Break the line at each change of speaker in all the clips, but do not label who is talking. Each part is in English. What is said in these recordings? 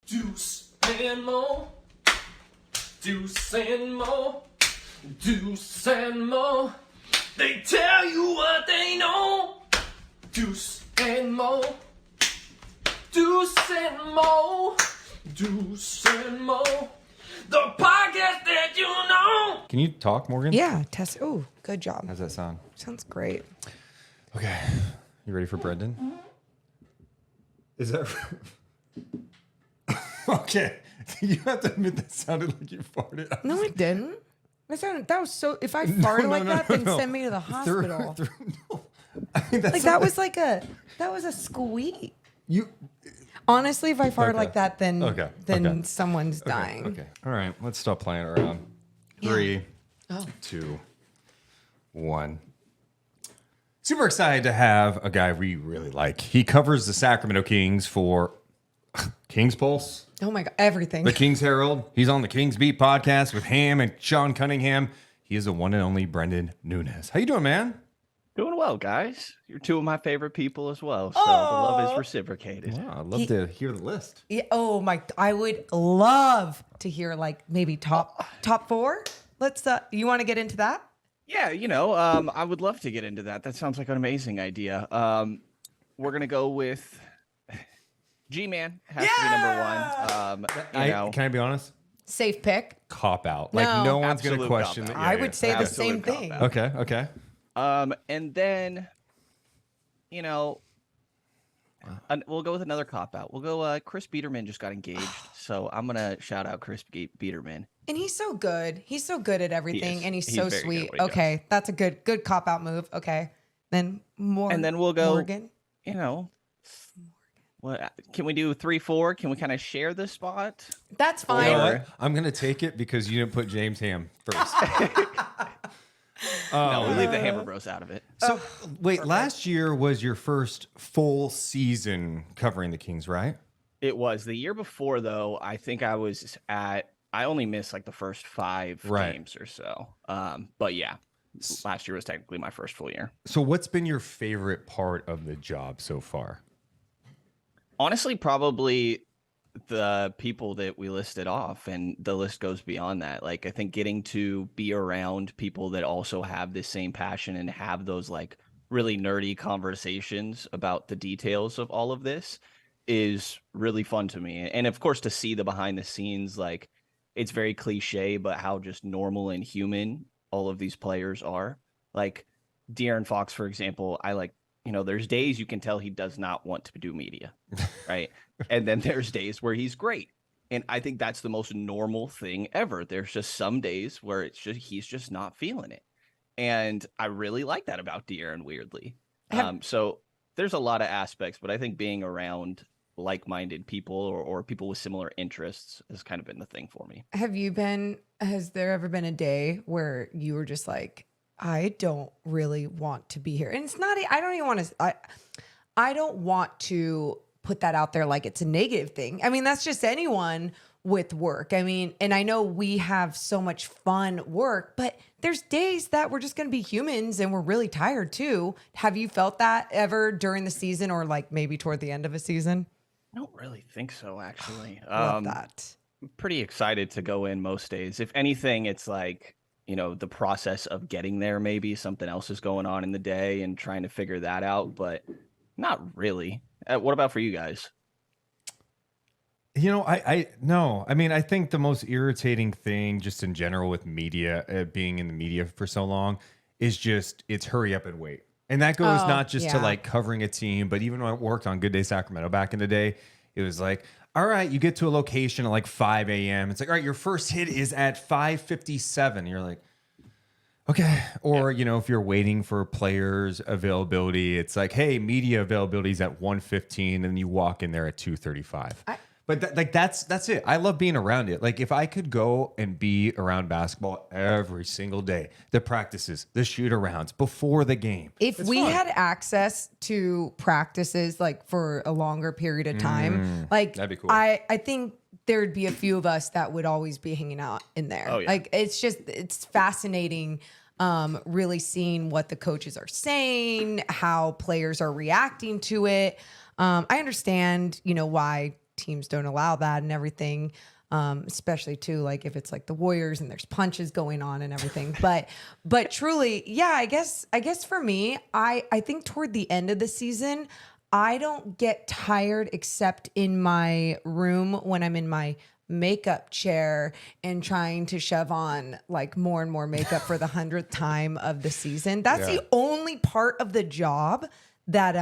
Deuce and Mo. Deuce and Mo. Deuce and Mo. They tell you what they know. Deuce and Mo. Deuce and Mo. Deuce and Mo. The podcast that you know.
Can you talk, Morgan?
Yeah, test. Oh, good job.
How's that sound?
Sounds great.
Okay. You ready for Brenden? Is that... Okay. You have to admit that sounded like you farted.
No, it didn't. That was so. If I farted like that, then send me to the hospital.
No. I mean, that's
Like that was like a squeak.
You...
Honestly, if I farted
Okay.
like that, then
Okay.
someone's dying.
Okay. All right. Let's stop playing around. 3, 2, 1. Super excited to have a guy we really like. He covers the Sacramento Kings for Kings Pulse,
Oh my god, everything.
the Kings Herald. He's on the Kings Beat podcast with Ham and Sean Cunningham. He is the one and only Brenden Nunes. How you doing, man?
Doing well, guys. You're two of my favorite people as well, so the love is reciprocated.
Wow, I'd love to hear the list.
Yeah, oh my! I would love to hear like maybe top 4. Let's. You want to get into that?
Yeah, I would love to get into that. That sounds like an amazing idea. We're gonna go with G-Man has to be number 1.
Can I be honest?
Safe pick.
Cop out.
No.
Like no one's gonna
Absolute
question
cop
it.
out.
I would say the same
Absolute
thing.
cop-out.
Okay.
And then, we'll go with another cop out. We'll go. Chris Biederman just got engaged, so I'm gonna shout out Chris Biederman.
And he's so good. He's so good at everything, and he's so
very good
sweet.
at what he
Okay, that's a good cop out move. Okay, then
And then we'll go.
Morgan.
What can we do? 3, 4? Can we kind of share the spot?
That's
You
fine.
know what? I'm gonna take it because you didn't put James Ham first.
No, we leave the Hammer Bros out of it.
So wait, last year was your first full season covering the Kings, right?
It was the year before, though. I think I only missed like the first 5 games or so. But yeah, last year was technically my first full year.
So what's been your favorite part of the job so far?
Honestly, probably the people that we listed off, and the list goes beyond that. Like, I think getting to be around people that also have the same passion and have those like really nerdy conversations about the details of all of this is really fun to me. And of course, to see the behind the scenes, like it's very cliche, but how just normal and human all of these players are. Like De'Aaron Fox, for example, there's days you can tell he does not want to do media, right? And then there's days where he's great. And I think that's the most normal thing ever. There's just some days where he's just not feeling it. And I really like that about De'Aaron, weirdly. So there's a lot of aspects, but I think being around like-minded people or people with similar interests has kind of been the thing for me.
Has there ever been a day where you were just like, I don't really want to be here? And it's not, I don't even want to, I don't want to put that out there like it's a negative thing. I mean, that's just anyone with work. I mean, and I know we have so much fun work, but there's days that we're just going to be humans and we're really tired too. Have you felt that ever during the season or like maybe toward the end of a season?
I don't really think so, actually.
Love that.
I'm pretty excited to go in most days. If anything, it's like, the process of getting there, maybe something else is going on in the day and trying to figure that out, but not really. What about for you guys?
I mean, I think the most irritating thing just in general with media, being in the media for so long, is just it's hurry up and wait. And that goes not just to like covering a team, but even when I worked on Good Day Sacramento back in the day, it was like, all right, you get to a location at like 5 a.m. It's like, all right, your first hit is at 5:57. You're like, okay. Or, if you're waiting for players' availability, it's like, hey, media availability is at 1:15, and then you walk in there at 2:35. But that's it. I love being around it. Like if I could go and be around basketball every single day, the practices, the shoot arounds before the game.
If we had access to practices like for a longer period of time, like
that'd be cool.
I think there'd be a few of us that would always be hanging out in there.
Oh, yeah.
Like it's fascinating really seeing what the coaches are saying, how players are reacting to it. I understand, why teams don't allow that and everything. Especially too, like if it's like the Warriors and there's punches going on and everything. But truly, yeah, I guess for me, I think toward the end of the season, I don't get tired except in my room when I'm in my makeup chair and trying to shove on like more and more makeup for the 100th time of the season. That's the only part of the job that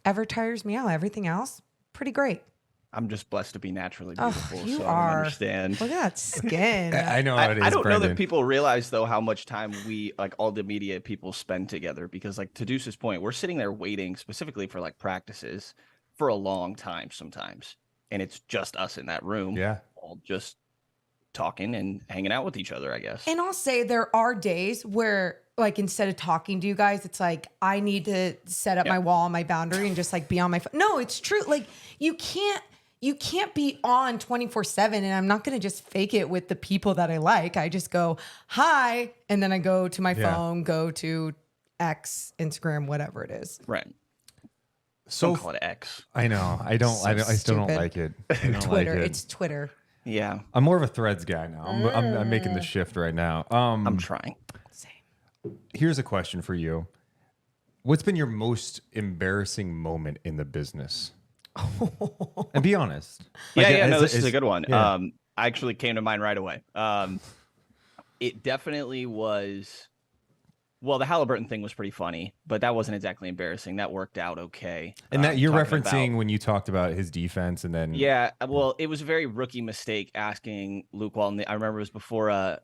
ever tires me out. Everything else, pretty great.
I'm just blessed to be naturally beautiful,
You
so
are.
I don't understand.
Look at that skin.
I know how it is,
I don't know
Brenden.
that people realize though how much time we, like all the media people, spend together, because like to Deuce's point, we're sitting there waiting specifically for like practices for a long time sometimes, and it's just us in that room, all just talking and hanging out with each other, I guess.
And I'll say there are days where, like, instead of talking to you guys, it's like I need to set up my wall, my boundary, and just like be on my phone. No, it's true. Like you can't be on 24/7, and I'm not going to just fake it with the people that I like. I just go, hi, and then I go to my phone, go to X, Instagram, whatever it is.
Right.
So
don't call it X.
I know. I still don't like it. I don't
Twitter.
like it.
It's Twitter.
Yeah.
I'm more of a Threads guy now. I'm making the shift right now.
I'm trying.
Same.
Here's a question for you. What's been your most embarrassing moment in the business? And be honest.
This is a good one.
Yeah.
Actually came to mind right away. It definitely was. Well, the Halliburton thing was pretty funny, but that wasn't exactly embarrassing. That worked out okay.
And that you're referencing when you talked about his defense, and then
well, it was a very rookie mistake asking Luke Walton. I remember it was before a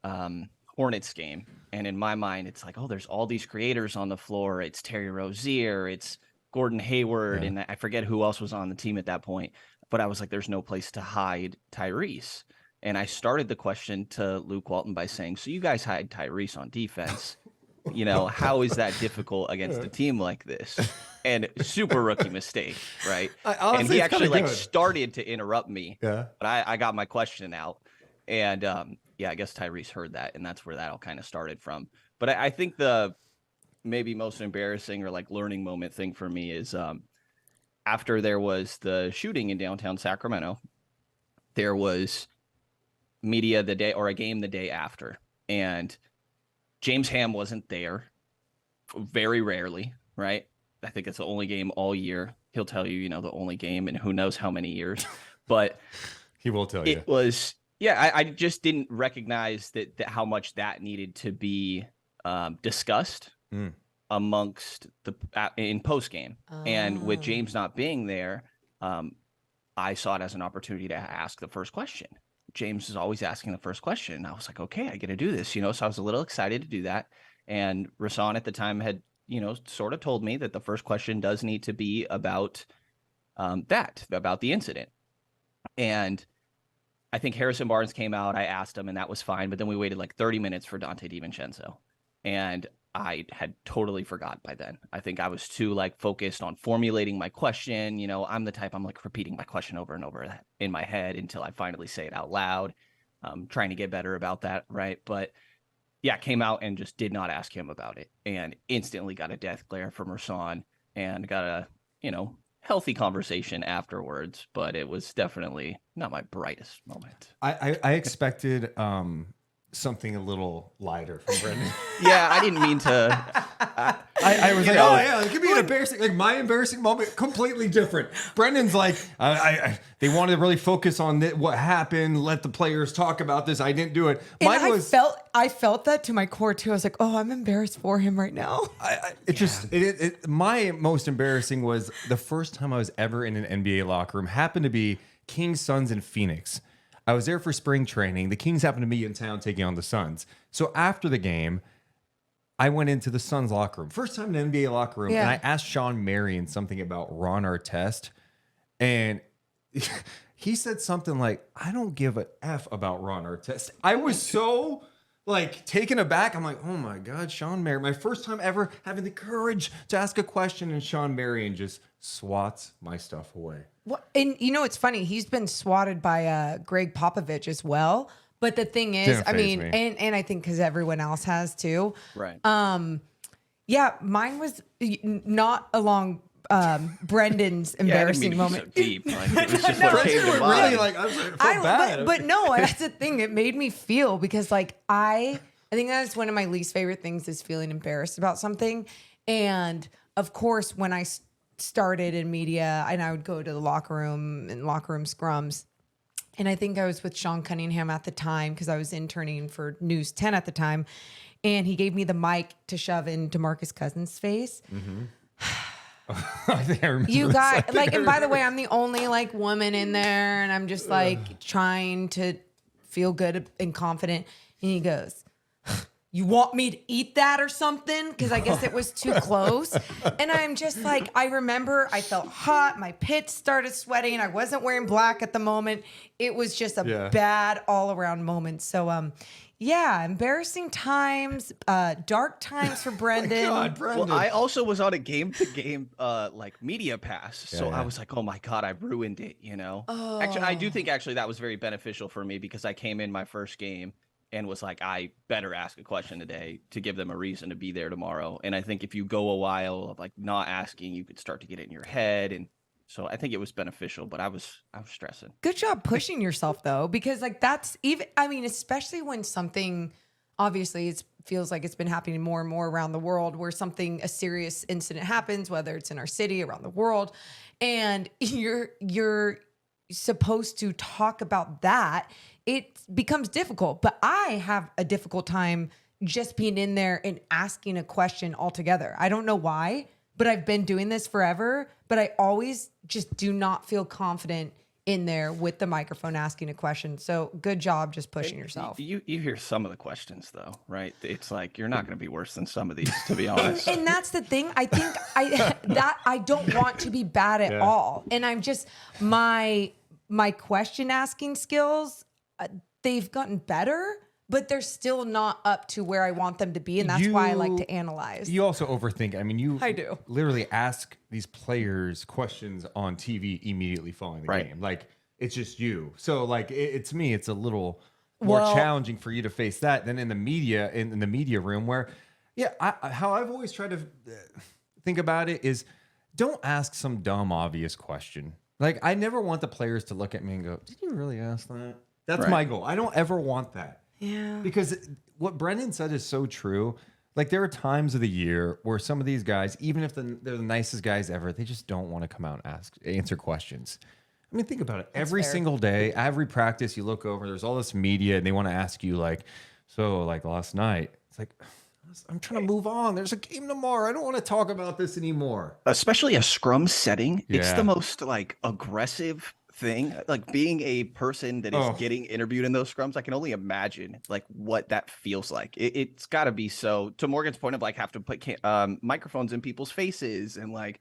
Hornets game, and in my mind, it's like, oh, there's all these creators on the floor. It's Terry Rozier, it's Gordon Hayward, and I forget who else was on the team at that point. But I was like, there's no place to hide Tyrese. And I started the question to Luke Walton by saying, so you guys hide Tyrese on defense. You know, how is that difficult against a team like this? And super rookie mistake, right? And he actually like started to interrupt me. Yeah. But I got my question out. And I guess Tyrese heard that, and that's where that all kind of started from. But I think the maybe most embarrassing or like learning moment thing for me is after there was the shooting in downtown Sacramento, there was media the day or a game the day after. And James Ham wasn't there very rarely, right? I think it's the only game all year. He'll tell you, the only game in who knows how many years, but
he will tell you.
It was, I just didn't recognize that how much that needed to be discussed amongst in post game. And with James not being there, I saw it as an opportunity to ask the first question. James is always asking the first question. And I was like, okay, I get to do this, so I was a little excited to do that. And Rasan at the time had, sort of told me that the first question does need to be about about the incident. And I think Harrison Barnes came out, I asked him, and that was fine. But then we waited like 30 minutes for Dante DiVincenzo. And I had totally forgot by then. I think I was too like focused on formulating my question. I'm the type, I'm like repeating my question over and over in my head until I finally say it out loud. Trying to get better about that. Right. But came out and just did not ask him about it, and instantly got a death glare from Rasan and got a, healthy conversation afterwards. But it was definitely not my brightest moment.
I expected something a little lighter from Brenden.
I didn't mean to.
I was like, it could be an embarrassing, like my embarrassing moment, completely different. Brendan's like, they wanted to really focus on what happened, let the players talk about this. I didn't do it.
I felt that to my core too. I was like, oh, I'm embarrassed for him right now.
My most embarrassing was the first time I was ever in an NBA locker room. Happened to be Kings, Suns in Phoenix. I was there for spring training. The Kings happened to be in town taking on the Suns. So after the game, I went into the Suns locker room. First time in an NBA locker room. And I asked Sean Marion something about Ron Artest. And he said something like, I don't give a F about Ron Artest. I was so like taken aback. I'm like, oh my God, Sean Marion. My first time ever having the courage to ask a question, and Sean Marion just swats my stuff away.
Well, and it's funny. He's been swatted by Greg Popovich as well. But the thing is, and I think because everyone else has too.
Right.
Mine was not along Brendan's embarrassing moment.
So deep. Like, it was just what came to mind.
Really, like, I was like, I felt bad.
But no, that's the thing. It made me feel because like I think that's one of my least favorite things is feeling embarrassed about something. And of course, when I started in media and I would go to the locker room and locker room scrums, and I think I was with Sean Cunningham at the time because I was interning for News 10 at the time. And he gave me the mic to shove in DeMarcus Cousins' face.
I think I remember
You
this.
got like, and by the way, I'm the only like woman in there, and I'm just like trying to feel good and confident. And he goes, "You want me to eat that or something?" Because I guess it was too close. And I'm just like, I remember I felt hot. My pits started sweating. I wasn't wearing black at the moment. It was just a bad all around moment. So, yeah, embarrassing times, dark times for Brenden.
God, Brenden.
Well, I also was on a game-to-game like media pass, so I was like, "Oh my god, I ruined it," you know. Actually, I do think that was very beneficial for me because I came in my first game and was like, I better ask a question today to give them a reason to be there tomorrow. And I think if you go a while of like not asking, you could start to get it in your head. And so I think it was beneficial, but I was stressing.
Good job pushing yourself though, because like that's even, I mean, especially when something, obviously it feels like it's been happening more and more around the world where a serious incident happens, whether it's in our city, around the world, and you're supposed to talk about that. It becomes difficult, but I have a difficult time just being in there and asking a question altogether. I don't know why, but I've been doing this forever, but I always just do not feel confident in there with the microphone asking a question. So good job just pushing yourself.
You hear some of the questions though, right? It's like, you're not going to be worse than some of these, to be honest.
And that's the thing. I think I don't want to be bad at all. And I'm just, my question asking skills, they've gotten better, but they're still not up to where I want them to be. And that's why I like to analyze.
You also overthink. I mean,
I do.
literally ask these players questions on TV immediately following the game. Like, it's just you. So, like, to me, it's a little more challenging for you to face that than in the media, in the media room where, how I've always tried to think about it is don't ask some dumb, obvious question. Like, I never want the players to look at me and go, "Did you really ask that?" That's my goal. I don't ever want that.
Yeah.
Because what Brenden said is so true. Like, there are times of the year where some of these guys, even if they're the nicest guys ever, they just don't want to come out and answer questions. I mean, think about it. Every single day, every practice, you look over, there's all this media, and they want to ask you, like, so, like, last night. It's like, I'm trying to move on. There's a game tomorrow. I don't want to talk about this anymore.
Especially a scrum setting. Yeah. It's the most, like, aggressive thing. Like, being a person that is getting interviewed in those scrums, I can only imagine like what that feels like. It's got to be so, to Morgan's point of like have to put microphones in people's faces and like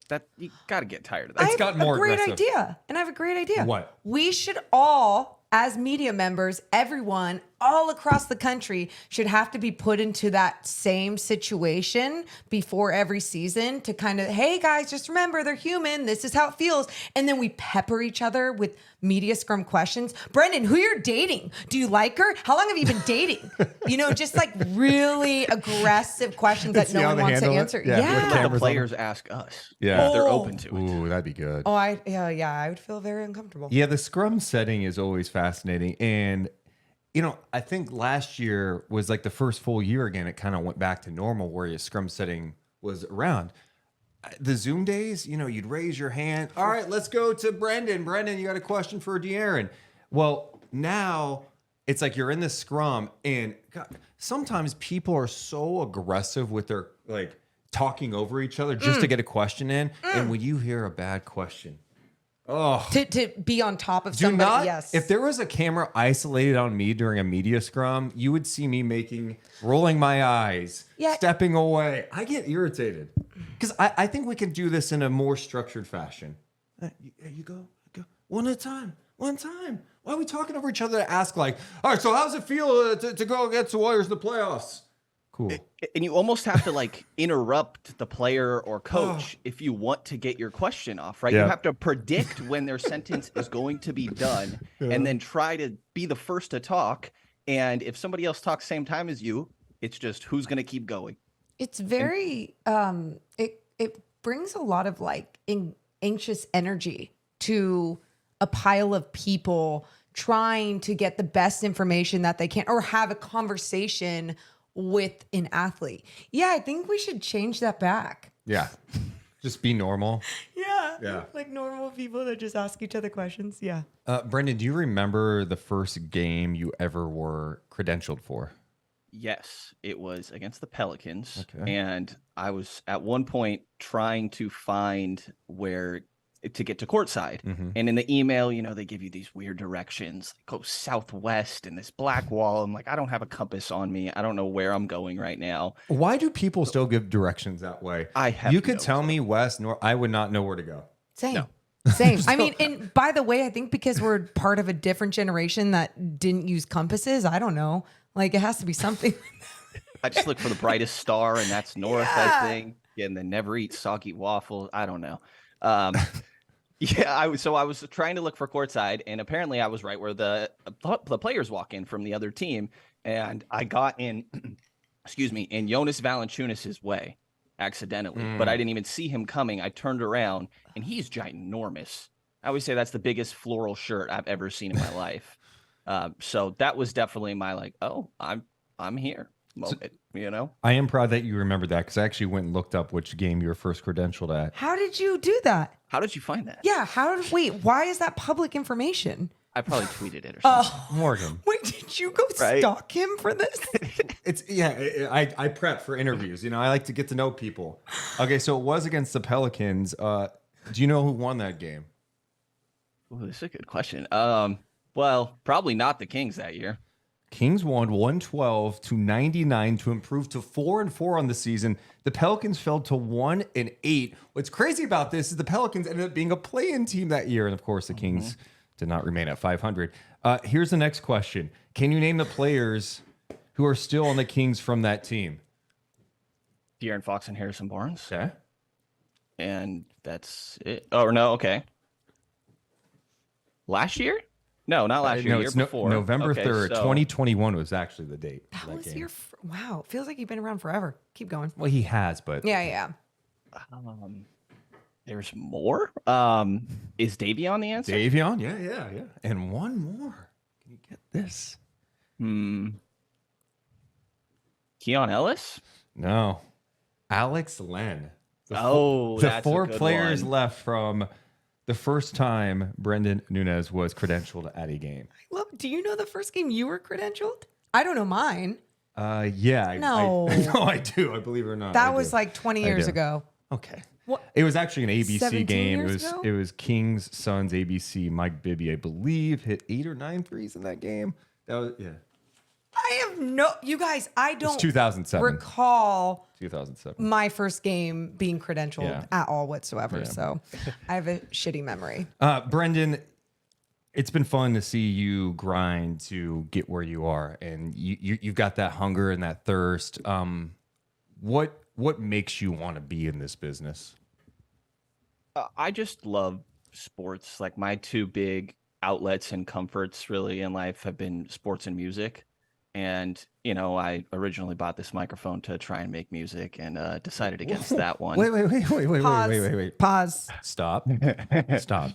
that, you got to get tired of that.
I have a great idea. And I have a great idea.
What?
We should all, as media members, everyone all across the country should have to be put into that same situation before every season to kind of, hey guys, just remember they're human. This is how it feels. And then we pepper each other with media scrum questions. Brenden, who you're dating? Do you like her? How long have you been dating? You know, just like really aggressive questions that no one wants to answer.
Let the players ask us.
Yeah.
If they're open to it.
Ooh, that'd be good.
Oh, I would feel very uncomfortable.
Yeah, the scrum setting is always fascinating. And you know, I think last year was like the first full year again. It kind of went back to normal where your scrum setting was around. The Zoom days, you know, you'd raise your hand. All right, let's go to Brenden. Brenden, you got a question for De'Aaron. Well, now it's like you're in the scrum, and God, sometimes people are so aggressive with their like talking over each other just to get a question in. And when you hear a bad question,
to be on top of somebody, yes.
If there was a camera isolated on me during a media scrum, you would see me rolling my eyes, stepping away. I get irritated because I think we can do this in a more structured fashion. You go one at a time, one time. Why are we talking over each other to ask like, all right, so how does it feel to go against the Warriors in the playoffs? Cool.
And you almost have to like interrupt the player or coach if you want to get your question off, right? You have to predict when their sentence is going to be done and then try to be the first to talk. And if somebody else talks same time as you, it's just who's going to keep going.
It's very, it brings a lot of like anxious energy to a pile of people trying to get the best information that they can or have a conversation with an athlete. Yeah, I think we should change that back.
Yeah. Just be normal.
Yeah. Like normal people that just ask each other questions. Yeah.
Brenden, do you remember the first game you ever were credentialed for?
Yes, it was against the Pelicans.
Okay.
And I was at one point trying to find where to get to courtside.
Mm-hmm.
And in the email, they give you these weird directions. Go southwest in this black wall. I'm like, I don't have a compass on me. I don't know where I'm going right now.
Why do people still give directions that way?
I have
You could
no
tell
clue.
me west, north. I would not know where to go.
Same.
No.
Same. I mean, and by the way, I think because we're part of a different generation that didn't use compasses, I don't know. Like it has to be something.
I just look for the brightest star, and that's north,
Yeah.
I think. And then never eat soggy waffles. I don't know. I was trying to look for courtside, and apparently I was right where the players walk in from the other team, and I got in, in Jonas Valanciunas' way accidentally, but I didn't even see him coming. I turned around, and he's ginormous. I always say that's the biggest floral shirt I've ever seen in my life. So that was definitely my like, oh, I'm here moment,
I am proud that you remembered that because I actually went and looked up which game you were first credentialed at.
How did you do that?
How did you find that?
Yeah. Why is that public information?
I probably tweeted it or something.
Morgan.
Wait, did you go
Right.
stalk him for this?
I prep for interviews. I like to get to know people. Okay, so it was against the Pelicans. Do you know who won that game?
Ooh, this is a good question. Well, probably not the Kings that year.
Kings won 112-99 to improve to 4-4 on the season. The Pelicans fell to 1-8. What's crazy about this is the Pelicans ended up being a play-in team that year, and of course the Kings did not remain at 500. Here's the next question: can you name the players who are still on the Kings from that team?
De'Aaron Fox and Harrison Barnes,
Okay.
and that's it. Oh no, okay. Last year? No, not last year.
No,
Year
it's
before.
November
Okay,
3rd,
so-
2021 was actually the date. for
That was
game.
wow. It feels like you've been around forever. Keep going.
Well, he has, but
Yeah.
There's more. Is Davion the answer?
Davion, yeah. And one more. Can you get this?
Keon Ellis?
No. Alex Len. The
That's a
four
good
players
one.
left from the first time Brenden Nunes was credentialed at a game.
Do you know the first game you were credentialed? I don't know mine.
Yeah.
No.
I do. I believe it or not.
That
I
was
do.
like 20
I
years
do.
ago.
Okay.
What?
It was actually an ABC
17
game.
years ago?
It was Kings, Suns, ABC. Mike Bibby, I believe, hit 8 or 9 threes in that game. That was
You guys, I
It's
don't
2007.
recall
2007.
my first game being credentialed
Yeah.
at all whatsoever.
Yeah.
So I have a shitty memory.
Brenden, it's been fun to see you grind to get where you are, and you've got that hunger and that thirst. What makes you want to be in this business?
I just love sports. Like my two big outlets and comforts really in life have been sports and music. And, I originally bought this microphone to try and make music and decided against that one.
Wait.
Pause.
Stop. Stop.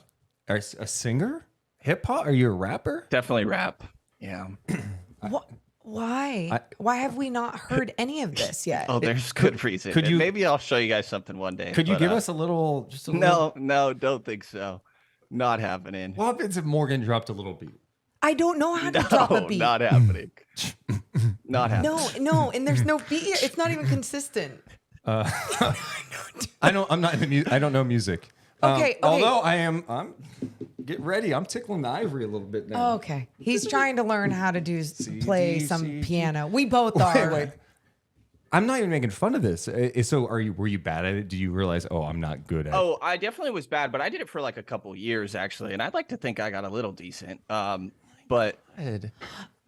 Are you a singer? Hip hop? Are you a rapper?
Definitely rap. Yeah.
What? Why? Why have we not heard any of this yet?
Oh, there's good reason.
could you-
Maybe I'll show you guys something one day.
Could you
but,
give us a little? Just a little?
No, don't think so. Not happening.
What happens if Morgan dropped a little beat?
I don't know how to drop a beat.
Not happening. Not happening.
No, and there's no beat here. It's not even consistent.
I don't know music.
Okay.
Although I'm get ready. I'm tickling the ivory a little bit now.
Okay. He's trying to learn how to play
D,
some
C,
piano. We both are.
Wait. I'm not even making fun of this. So were you bad at it? Do you realize, I'm not good at it?
Oh, I definitely was bad, but I did it for like a couple years actually, and I'd like to think I got a little decent. But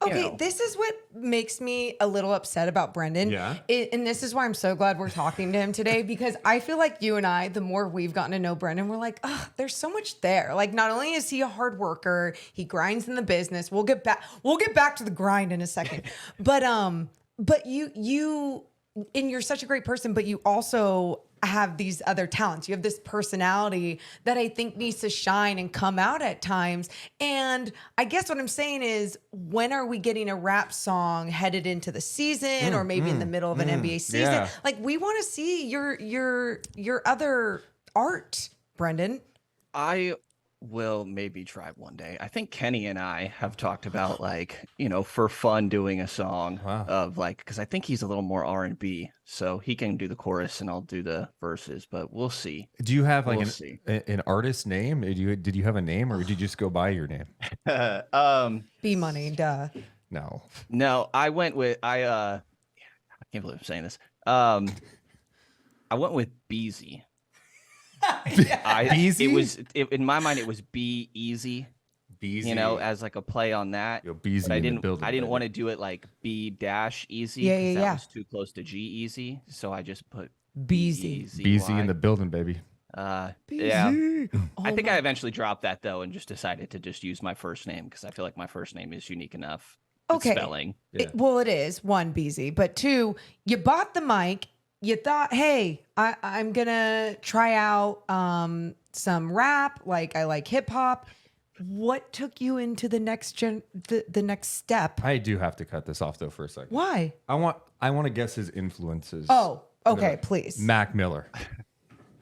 Okay, this is what makes me a little upset about Brenden.
Yeah.
And this is why I'm so glad we're talking to him today, because I feel like you and I, the more we've gotten to know Brenden, we're like, there's so much there. Like, not only is he a hard worker, he grinds in the business. We'll get back to the grind in a second. But you and you're such a great person, but you also have these other talents. You have this personality that I think needs to shine and come out at times. And I guess what I'm saying is, when are we getting a rap song headed into the season, or maybe in the middle of an NBA season?
Yeah.
Like, we want to see your other art, Brenden.
I will maybe try one day. I think Kenny and I have talked about, like, you know, for fun doing a song of like, because I think he's a little more R&B, so he can do the chorus and I'll do the verses, but we'll see.
Do you have like
We'll
an artist name? Did you have a name, or did you just go by your name?
B Money, duh.
No,
I went with I can't believe I'm saying this. I went with Beezy.
Beezy?
In my mind, it was Be Easy.
Beezy.
You know, as like a play on that.
Yo, Beezy
But I
in the
didn't.
building,
I didn't
baby.
want to do it like B dash Easy.
Yeah,
'cause
yeah,
that
yeah.
was too close to G Easy. So I just put
Beezy.
Beezy in the building, baby.
Yeah.
Oh
I think
my-
I eventually dropped that though and just decided to just use my first name because I feel like my first name is unique enough.
Okay.
Spelling.
Well, it is, one, Beezy, but two, you bought the mic. You thought, hey, I'm gonna try out some rap. Like, I like hip hop. What took you into the next the next step?
I do have to cut this off though for a second.
Why?
I want to guess his influences.
Oh, okay, please.
Mac Miller.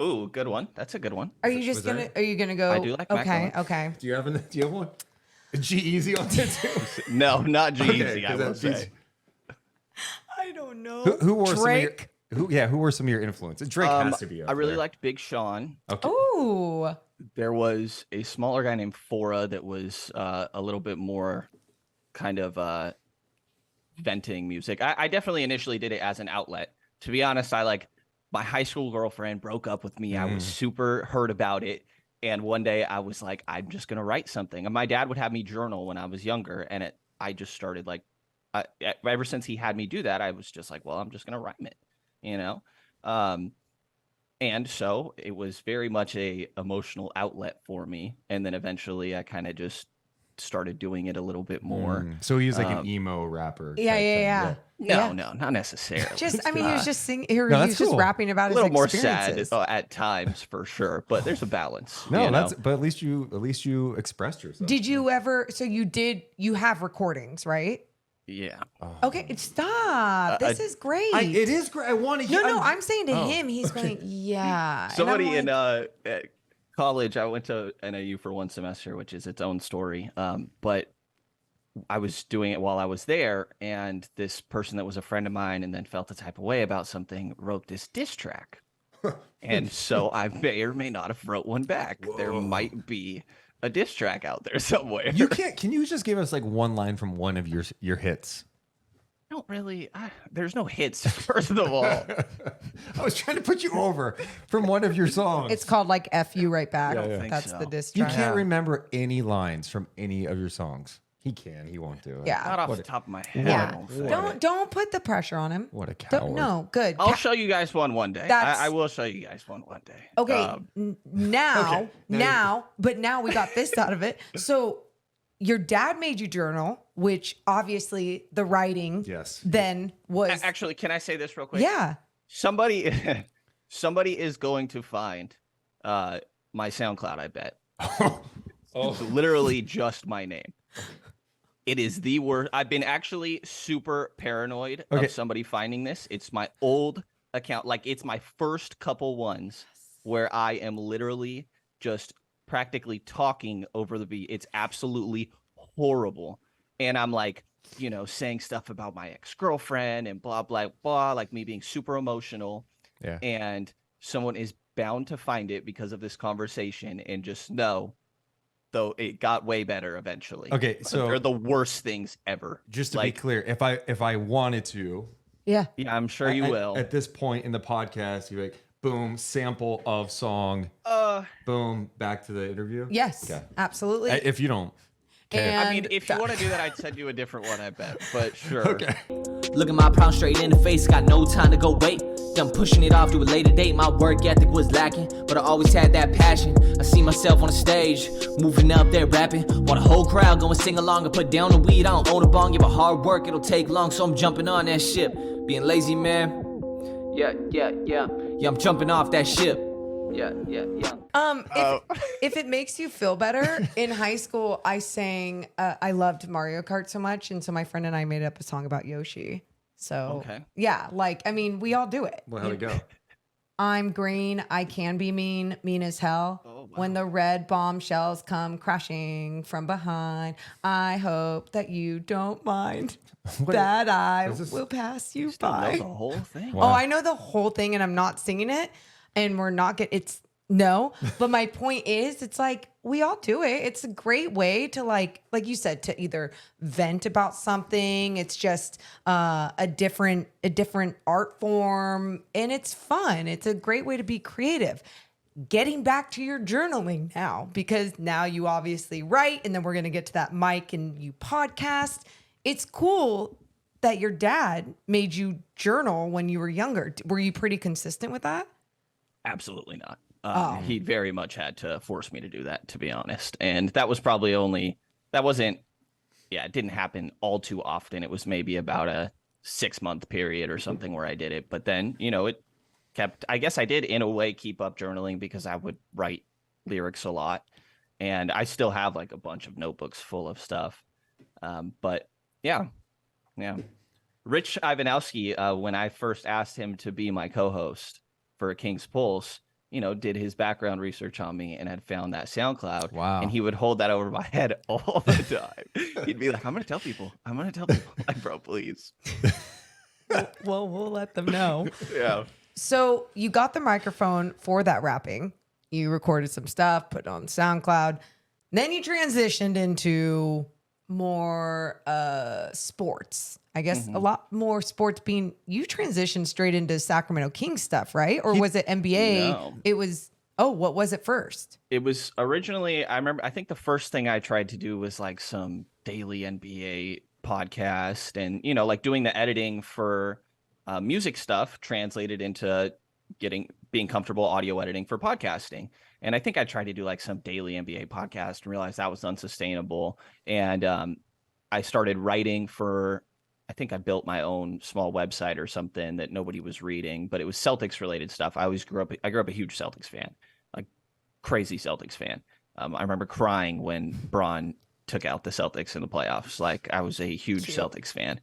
Ooh, good one. That's a good one.
Are you just
that
gonna?
it?
Are you gonna go?
I do like Mac
Okay,
Miller.
okay.
Do you have one? G-Eazy on it too.
No, not G Easy.
Okay,
I
'cause
will
that's
say.
Beezy.
I don't know.
Who wore
Drake?
some of your who were some of your influences? Drake has to be up
I really
there.
liked Big Sean.
Okay.
Ooh.
There was a smaller guy named Fora that was a little bit more kind of venting music. I definitely initially did it as an outlet. To be honest, my high school girlfriend broke up with me. I was super hurt about it. And one day I was like, I'm just going to write something. And my dad would have me journal when I was younger. And I just started ever since he had me do that, I was just like, well, I'm just going to rhyme it, you know? And so it was very much a emotional outlet for me. And then eventually I kind of just started doing it a little bit more.
So he's like an emo rapper.
Yeah,
type
yeah,
thing.
yeah.
No, not necessarily.
Just, I mean, he was just singing. He
No,
was
that's
just
cool.
rapping about
a
his
little more sad
experiences.
at times for sure, but there's a balance.
No,
you know?
but at least you expressed yourself.
Did you ever? So you have recordings, right?
Yeah.
Okay, stop. This is great.
It is great. I want to hear.
No, I'm saying to him, he's going, yeah. And
Somebody
I'm
in
like,
at college, I went to NAU for one semester, which is its own story. But I was doing it while I was there, and this person that was a friend of mine and then felt the type of way about something wrote this diss track. And so I may or may not have wrote one back. There might be a diss track out there somewhere.
You can't. Can you just give us like one line from one of your hits?
I don't really. There's no hits. First of all,
I was trying to put you over from one of your songs.
it's called like F you right back.
Yeah, yeah.
think
That's
so.
the diss
You
track.
can't remember any lines from any of your songs. He can. He won't do it.
Yeah.
not off
What
the
a-
top of my head.
Yeah.
I don't think.
Don't put the pressure on him.
What a coward.
No, good.
I'll show you guys one day.
That's-
I will show you guys one day.
Okay, now,
Okay.
but now we got this out of it. So your dad made you journal, which obviously the writing
Yes.
then was
Actually, can I say this real quick?
yeah.
Somebody is going to find my SoundCloud, I bet. It's literally just my name. It is the worst. I've been actually super paranoid
Okay.
of somebody finding this. It's my old account. Like, it's my first couple ones where I am literally just practically talking over the beat. It's absolutely horrible. And I'm like, you know, saying stuff about my ex-girlfriend and blah, blah, blah, like me being super emotional.
Yeah.
And someone is bound to find it because of this conversation and just know, though it got way better eventually.
Okay,
But
so-
they're the worst things ever.
Just to
Like,
be clear, if I wanted to,
Yeah.
yeah, I'm sure you will.
At this point in the podcast, you're like, boom, sample of song, boom, back to the interview.
Yes.
Okay.
absolutely.
If you don't care.
I mean,
And
if you want to do that, I'd send you a different one, I bet. But sure.
Okay.
Look at my problem straight in the face, got no time to go wait. Done pushing it off to a later date, my work ethic was lacking, but I always had that passion. I see myself on the stage, moving up there rapping, while the whole crowd going sing along and put down the weed. I don't own a bong, yeah, but hard work, it'll take long, so I'm jumping on that ship. Being lazy, man. Yeah. Yeah, I'm jumping off that ship. Yeah.
If it makes you feel better, in high school, I sang, I loved Mario Kart so much. And so my friend and I made up a song about Yoshi. So, yeah, like, I mean, we all do it.
Well, how'd it go?
I'm green. I can be mean, mean as hell. Oh, wow. When the red bombshells come crashing from behind, I hope that you don't mind that I will pass you by.
Know the whole thing.
Wow. Oh, I know the whole thing, and I'm not singing it, and we're not no. But my point is, it's like we all do it. It's a great way to like you said, to either vent about something. It's just a different art form, and it's fun. It's a great way to be creative. Getting back to your journaling now, because now you obviously write, and then we're gonna get to that mic and you podcast. It's cool that your dad made you journal when you were younger. Were you pretty consistent with that?
Absolutely not. He very much had to force me to do that, to be honest. And that was probably it didn't happen all too often. It was maybe about a 6-month period or something where I did it. But then, it kept, I guess I did in a way keep up journaling because I would write lyrics a lot. And I still have like a bunch of notebooks full of stuff. But yeah. Rich Ivanowski, when I first asked him to be my co-host for King's Pulse, did his background research on me and had found that SoundCloud.
Wow.
And he would hold that over my head all the time. He'd be like, I'm going to tell people. Like, bro, please.
Well, we'll let them know.
Yeah.
So you got the microphone for that rapping. You recorded some stuff, put it on SoundCloud. Then you transitioned into more sports. I guess a lot more sports being, you transitioned straight into Sacramento Kings stuff, right? Or was it NBA?
No.
It was, what was it first?
It was originally, I think the first thing I tried to do was like some daily NBA podcast and, like doing the editing for music stuff translated into being comfortable audio editing for podcasting. And I think I tried to do like some daily NBA podcast and realized that was unsustainable. And I started writing I think I built my own small website or something that nobody was reading, but it was Celtics related stuff. I grew up a huge Celtics fan, like crazy Celtics fan. I remember crying when Bron took out the Celtics in the playoffs. Like I was a huge Celtics fan,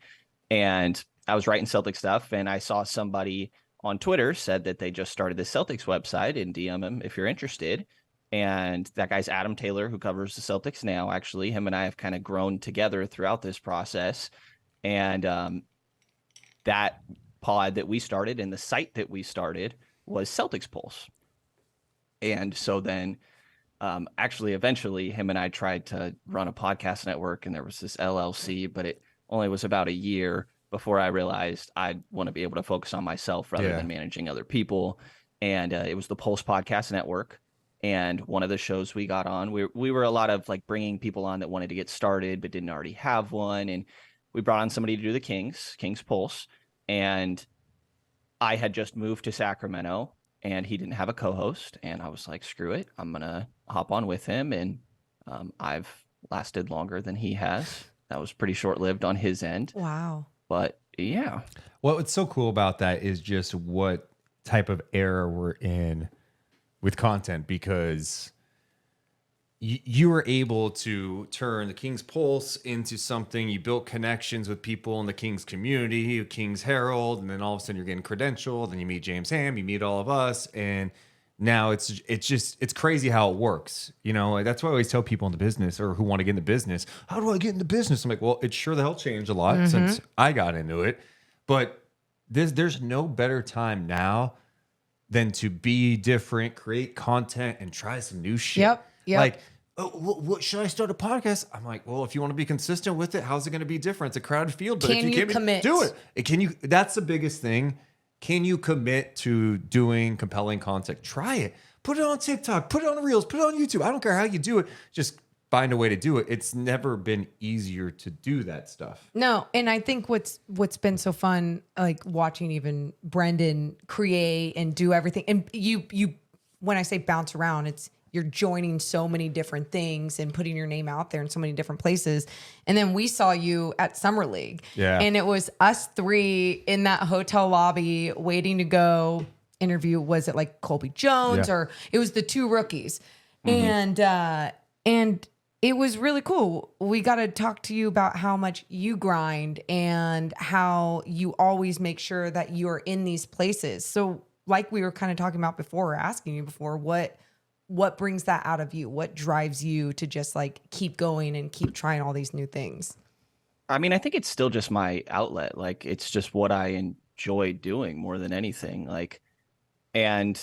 and I was writing Celtics stuff, and I saw somebody on Twitter said that they just started the Celtics website, and DM him if you're interested. And that guy's Adam Taylor, who covers the Celtics now. Actually, him and I have kind of grown together throughout this process. And that pod that we started and the site that we started was Celtics Pulse. And so then actually eventually him and I tried to run a podcast network, and there was this LLC, but it only was about a year before I realized I'd want to be able to focus on myself rather than managing other people. And it was the Pulse Podcast Network. And one of the shows we got on, we were a lot of like bringing people on that wanted to get started but didn't already have one. And we brought on somebody to do the Kings Pulse, and I had just moved to Sacramento, and he didn't have a co-host, and I was like, screw it, I'm going to hop on with him, and I've lasted longer than he has. That was pretty short-lived on his end.
Wow.
But, yeah.
Well, what's so cool about that is just what type of era we're in with content, because you were able to turn the Kings Pulse into something. You built connections with people in the Kings community, Kings Herald, and then all of a sudden you're getting credentialed, and you meet James Ham, you meet all of us, and now it's crazy how it works. That's why I always tell people in the business or who want to get into business, how do I get into business? I'm like, well, it sure the hell changed a lot since I got into it, but there's no better time now than to be different, create content, and try some new shit.
Yep.
Like, what should I start a podcast? I'm like, well, if you want to be consistent with it, how's it going to be different? It's a crowded field, but if you can't
commit?
do it. Can you? That's the biggest thing. Can you commit to doing compelling content? Try it. Put it on TikTok. Put it on Reels. Put it on YouTube. I don't care how you do it. Just find a way to do it. It's never been easier to do that stuff.
No, and I think what's been so fun, like watching even Brenden create and do everything, and you when I say bounce around, it's you're joining so many different things and putting your name out there in so many different places. And then we saw you at Summer League.
Yeah.
And it was us three in that hotel lobby waiting to go interview. Was it like Colby Jones or it was the 2 rookies? And it was really cool. We got to talk to you about how much you grind and how you always make sure that you're in these places. So like we were kind of talking about before, or asking you before, what brings that out of you? What drives you to just like keep going and keep trying all these new things?
I mean, I think it's still just my outlet. Like, it's just what I enjoy doing more than anything. Like, and,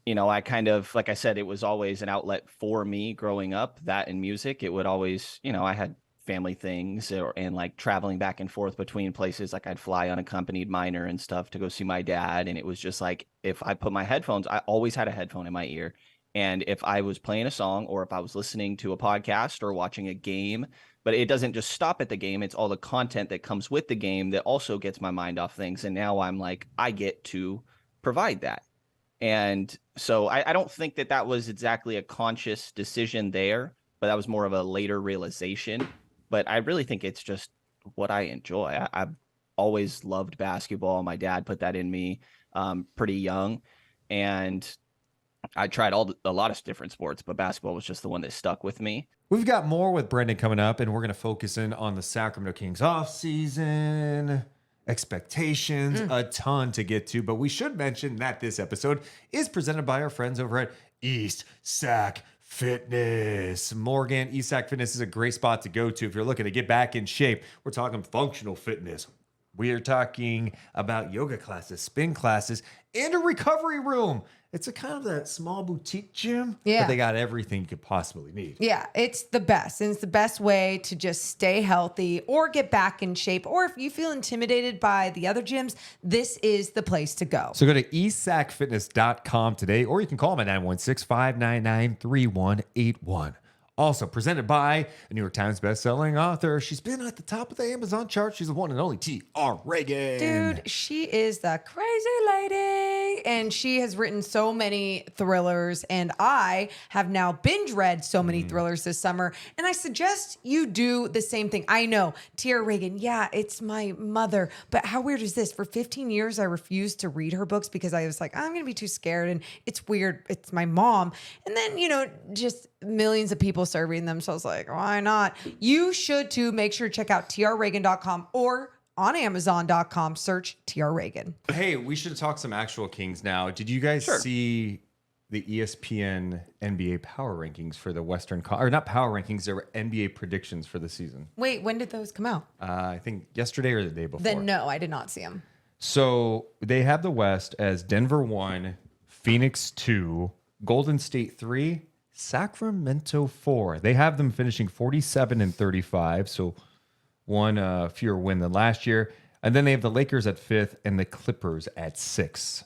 you know, I kind of, like I said, it was always an outlet for me growing up, that and music. It would always, you know, I had family things and like traveling back and forth between places. Like I'd fly unaccompanied minor and stuff to go see my dad. And it was just like, if I put my headphones, I always had a headphone in my ear. And if I was playing a song or if I was listening to a podcast or watching a game, but it doesn't just stop at the game. It's all the content that comes with the game that also gets my mind off things. And now I'm like, I get to provide that. And so I don't think that was exactly a conscious decision there, but that was more of a later realization. But I really think it's just what I enjoy. I've always loved basketball. My dad put that in me pretty young. And I tried a lot of different sports, but basketball was just the one that stuck with me.
We've got more with Brenden coming up, and we're going to focus in on the Sacramento Kings offseason, expectations, a ton to get to. But we should mention that this episode is presented by our friends over at East Sac Fitness. Morgan, East Sac Fitness is a great spot to go to if you're looking to get back in shape. We're talking functional fitness. We are talking about yoga classes, spin classes, and a recovery room. It's a kind of that small boutique gym, but they got everything you could possibly need.
Yeah, it's the best. And it's the best way to just stay healthy or get back in shape. Or if you feel intimidated by the other gyms, this is the place to go.
So go to eastsacfitness.com today, or you can call them at 916-599-3181. Also presented by a New York Times bestselling author. She's been at the top of the Amazon chart. She's the one and only T.R. Reagan.
Dude, she is the crazy lady. And she has written so many thrillers. And I have now binge read so many thrillers this summer. And I suggest you do the same thing. I know, T.R. Reagan, yeah, it's my mother. But how weird is this? For 15 years, I refused to read her books because I was like, I'm going to be too scared. And it's weird. It's my mom. And then, you know, just millions of people started reading them. So I was like, why not? You should too. Make sure to check out trreagan.com or on Amazon.com. Search TR Reagan.
Hey, we should talk some actual Kings now. Did you guys see the ESPN NBA power rankings for the Western or not power rankings, there were NBA predictions for the season?
Wait, when did those come out?
I think yesterday or the day before.
Then no, I did not see them.
So they have the West as Denver 1, Phoenix 2, Golden State 3, Sacramento 4. They have them finishing 47 and 35, so one fewer win than last year. And then they have the Lakers at 5th and the Clippers at 6th.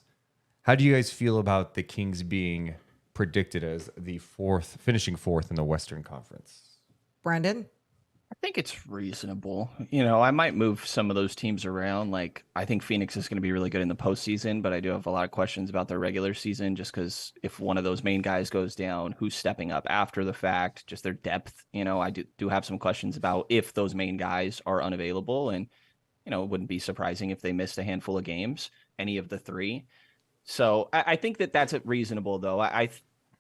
How do you guys feel about the Kings being predicted as the finishing 4th in the Western Conference?
Brenden?
I think it's reasonable. You know, I might move some of those teams around. Like, I think Phoenix is going to be really good in the postseason, but I do have a lot of questions about their regular season just because if one of those main guys goes down, who's stepping up after the fact, just their depth. You know, I do have some questions about if those main guys are unavailable. And, you know, it wouldn't be surprising if they missed a handful of games, any of the 3. So I think that's reasonable, though. I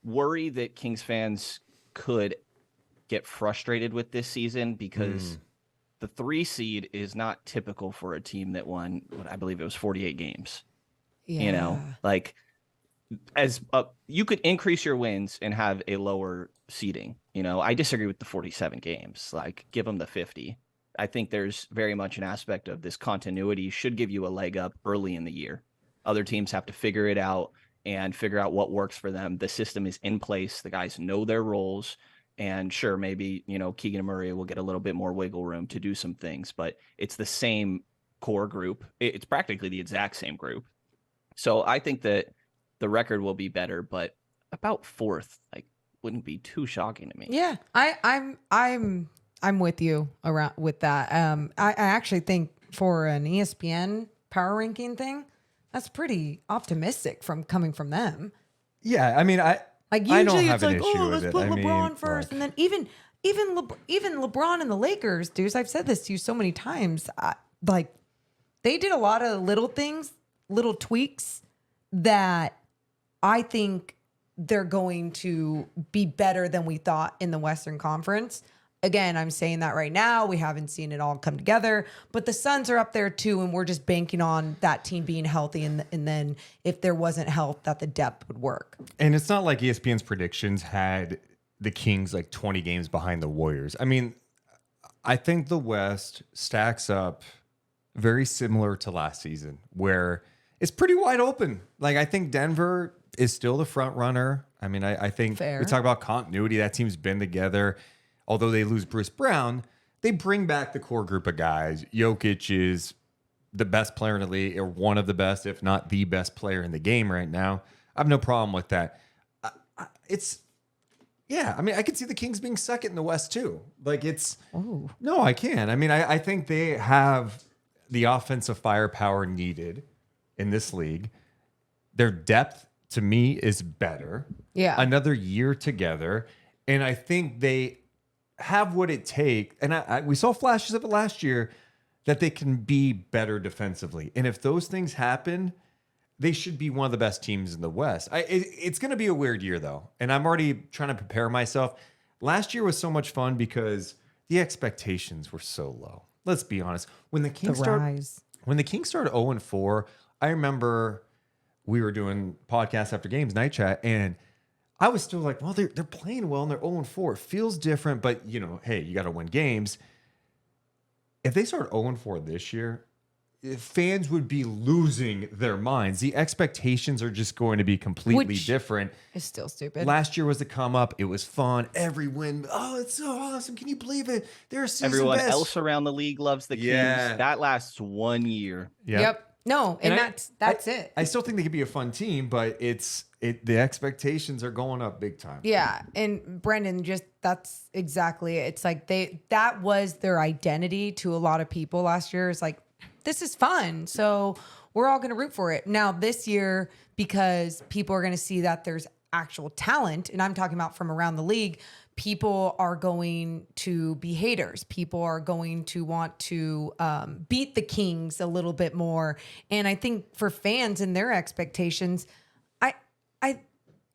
worry that Kings fans could get frustrated with this season because the 3 seed is not typical for a team that won, I believe it was 48 games.
Yeah.
You know, like as you could increase your wins and have a lower seeding. You know, I disagree with the 47 games. Like, give them the 50. I think there's very much an aspect of this continuity should give you a leg up early in the year. Other teams have to figure it out and figure out what works for them. The system is in place. The guys know their roles. And sure, maybe, you know, Keegan and Murray will get a little bit more wiggle room to do some things, but it's the same core group. It's practically the exact same group. So I think that the record will be better, but about 4th, like, wouldn't be too shocking to me.
Yeah, I'm with you around with that. I actually think for an ESPN power ranking thing, that's pretty optimistic coming from them.
Yeah, I mean,
Like
I don't
usually
have
it's
an
like,
issue
oh,
with
let's
it.
put
I
LeBron
mean,
first,
like-
and then even LeBron and the Lakers, Deuce. I've said this to you so many times. Like they did a lot of little things, little tweaks that I think they're going to be better than we thought in the Western Conference. Again, I'm saying that right now. We haven't seen it all come together, but the Suns are up there too, and we're just banking on that team being healthy, and then if there wasn't health, that the depth would work.
And it's not like ESPN's predictions had the Kings like 20 games behind the Warriors. I mean, I think the West stacks up very similar to last season, where it's pretty wide open. Like, I think Denver is still the front runner. I mean, I think
Fair.
we talk about continuity. That team's been together. Although they lose Bruce Brown, they bring back the core group of guys. Jokic is the best player in the league, or one of the best, if not the best player in the game right now. I have no problem with that. I mean, I could see the Kings being second in the West too. Like, no, I can. I mean, I think they have the offensive firepower needed in this league. Their depth, to me, is better.
Yeah.
Another year together. And I think they have what it takes. And we saw flashes of it last year, that they can be better defensively. And if those things happen, they should be one of the best teams in the West. It's going to be a weird year, though. And I'm already trying to prepare myself. Last year was so much fun because the expectations were so low. Let's be honest. When the Kings started 0-4, I remember we were doing podcasts after games, night chat, and I was still like, well, they're playing well and they're 0-4. It feels different, but hey, you got to win games. If they start 0-4 this year, fans would be losing their minds. The expectations are just going to be completely different.
It's still stupid.
Last year was the come up. It was fun. Every win. Oh, it's so awesome. Can you believe it? They're a season
Everyone
best.
else around the league loves the Kings.
Yeah.
That lasts 1 year.
Yep. No, and that's it.
I still think they could be a fun team, but the expectations are going up big time.
Yeah, and Brenden, that's exactly it. It's like that was their identity to a lot of people last year. It's like, this is fun, so we're all going to root for it. Now this year, because people are going to see that there's actual talent, and I'm talking about from around the league, people are going to be haters. People are going to want to beat the Kings a little bit more. And I think for fans and their expectations,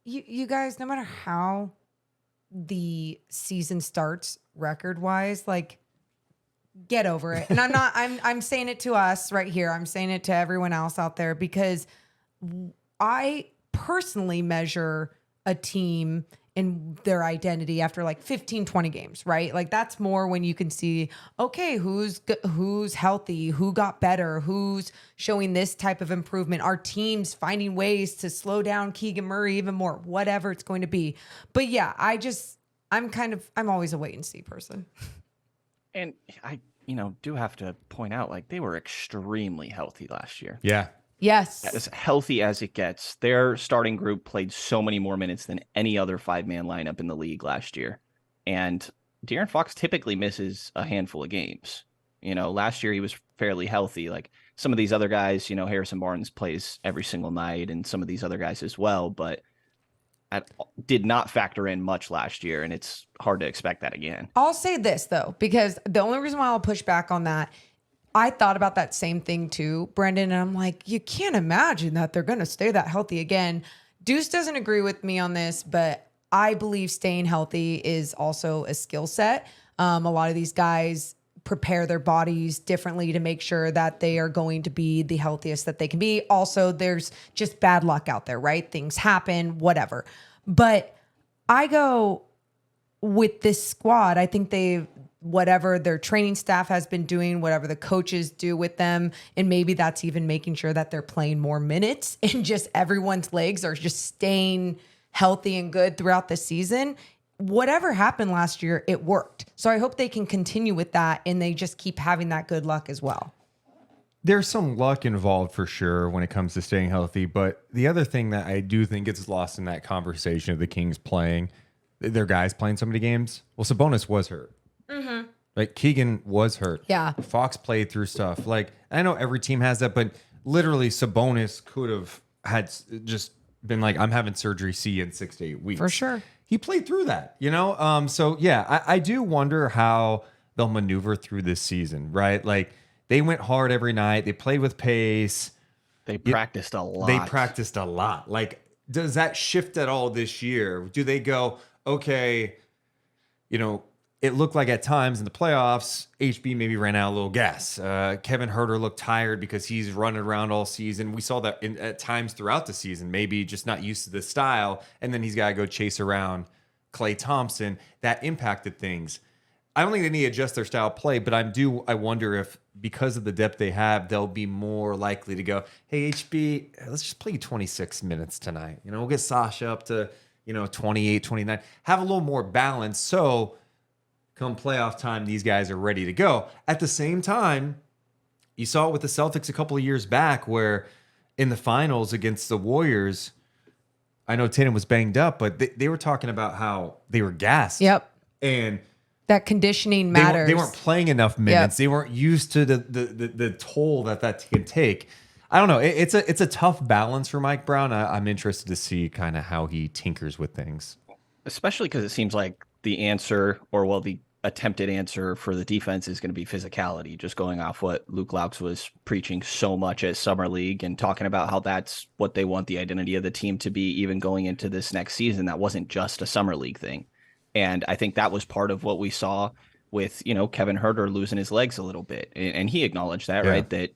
you guys, no matter how the season starts record-wise, like, get over it. And I'm saying it to us right here. I'm saying it to everyone else out there, because I personally measure a team and their identity after like 15, 20 games, right? Like, that's more when you can see, okay, who's healthy, who got better, who's showing this type of improvement. Our team's finding ways to slow down Keegan Murray even more, whatever it's going to be. But yeah, I'm always a wait and see person.
And I, do have to point out, like, they were extremely healthy last year.
Yeah.
Yes.
As healthy as it gets. Their starting group played so many more minutes than any other 5-man lineup in the league last year. And De'Aaron Fox typically misses a handful of games. Last year he was fairly healthy. Like, some of these other guys, Harrison Barnes plays every single night, and some of these other guys as well, but I did not factor in much last year, and it's hard to expect that again.
I'll say this, though, because the only reason why I'll push back on that, I thought about that same thing too, Brenden, and I'm like, you can't imagine that they're going to stay that healthy again. Deuce doesn't agree with me on this, but I believe staying healthy is also a skill set. A lot of these guys prepare their bodies differently to make sure that they are going to be the healthiest that they can be. Also, there's just bad luck out there, right? Things happen, whatever. But I go with this squad, I think whatever their training staff has been doing, whatever the coaches do with them, and maybe that's even making sure that they're playing more minutes and just everyone's legs are just staying healthy and good throughout the season. Whatever happened last year, it worked. So I hope they can continue with that and they just keep having that good luck as well.
There's some luck involved for sure when it comes to staying healthy. But the other thing that I do think gets lost in that conversation of the Kings playing, their guys playing so many games. Well, Sabonis was hurt. Mm-hmm. Like, Keegan was hurt.
Yeah.
Fox played through stuff. Like, I know every team has that, but literally Sabonis could have had just been like, I'm having surgery, see you in 6 to 8 weeks.
For sure.
He played through that, So, yeah, I do wonder how they'll maneuver through this season, right? Like, they went hard every night. They played with pace.
They practiced a lot.
They practiced a lot. Like, does that shift at all this year? Do they go, okay, it looked like at times in the playoffs, HB maybe ran out a little gas. Kevin Huerter looked tired because he's running around all season. We saw that at times throughout the season, maybe just not used to the style. And then he's got to go chase around Klay Thompson. That impacted things. I don't think they need to adjust their style of play, but I wonder if because of the depth they have, they'll be more likely to go, hey, HB, let's just play 26 minutes tonight. We'll get Sasha up to, 28, 29. Have a little more balance so come playoff time, these guys are ready to go. At the same time, you saw it with the Celtics a couple of years back where in the finals against the Warriors, I know Tatum was banged up, but they were talking about how they were gassed.
Yep.
And
that conditioning matters.
They weren't playing enough minutes.
Yep.
They weren't used to the toll that can take. I don't know. It's a tough balance for Mike Brown. I'm interested to see kind of how he tinkers with things.
Especially because it seems like the answer, or the attempted answer for the defense is going to be physicality, just going off what Luke Laux was preaching so much at Summer League and talking about how that's what they want the identity of the team to be, even going into this next season. That wasn't just a Summer League thing. And I think that was part of what we saw with, Kevin Huerter losing his legs a little bit. And he acknowledged that,
yeah.
right? That,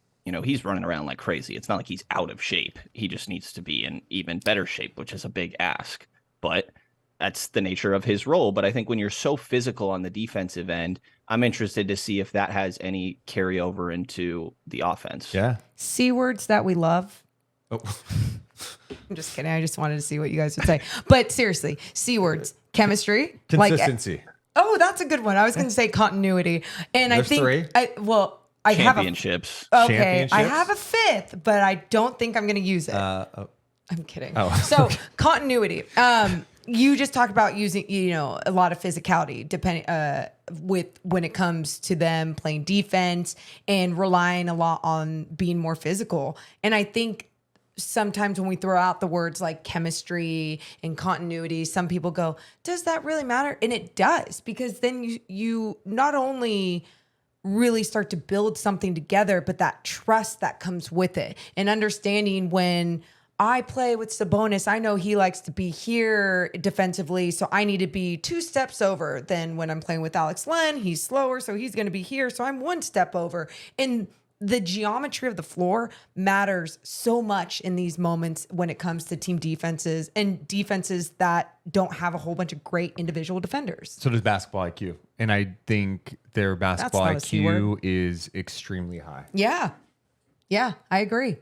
he's running around like crazy. It's not like he's out of shape. He just needs to be in even better shape, which is a big ask. But that's the nature of his role. But I think when you're so physical on the defensive end, I'm interested to see if that has any carryover into the offense.
Yeah.
C words that we love.
Oh.
I'm just kidding. I just wanted to see what you guys would say. But seriously, C words, chemistry,
Consistency.
That's a good one. I was going to say continuity. And
There's
I think,
three.
I have
Championships.
Okay,
Championships?
I have a fifth, but I don't think I'm going to use it. I'm kidding.
Oh.
So continuity. You just talked about using, a lot of physicality depending when it comes to them playing defense and relying a lot on being more physical. And I think sometimes when we throw out the words like chemistry and continuity, some people go, does that really matter? And it does, because then you not only really start to build something together, but that trust that comes with it and understanding when I play with Sabonis, I know he likes to be here defensively, so I need to be 2 steps over. Then when I'm playing with Alex Len, he's slower, so he's going to be here, so I'm 1 step over. And the geometry of the floor matters so much in these moments when it comes to team defenses and defenses that don't have a whole bunch of great individual defenders.
So does basketball IQ. And I think their basketball
not a C word.
IQ is extremely high.
Yeah. Yeah, I agree.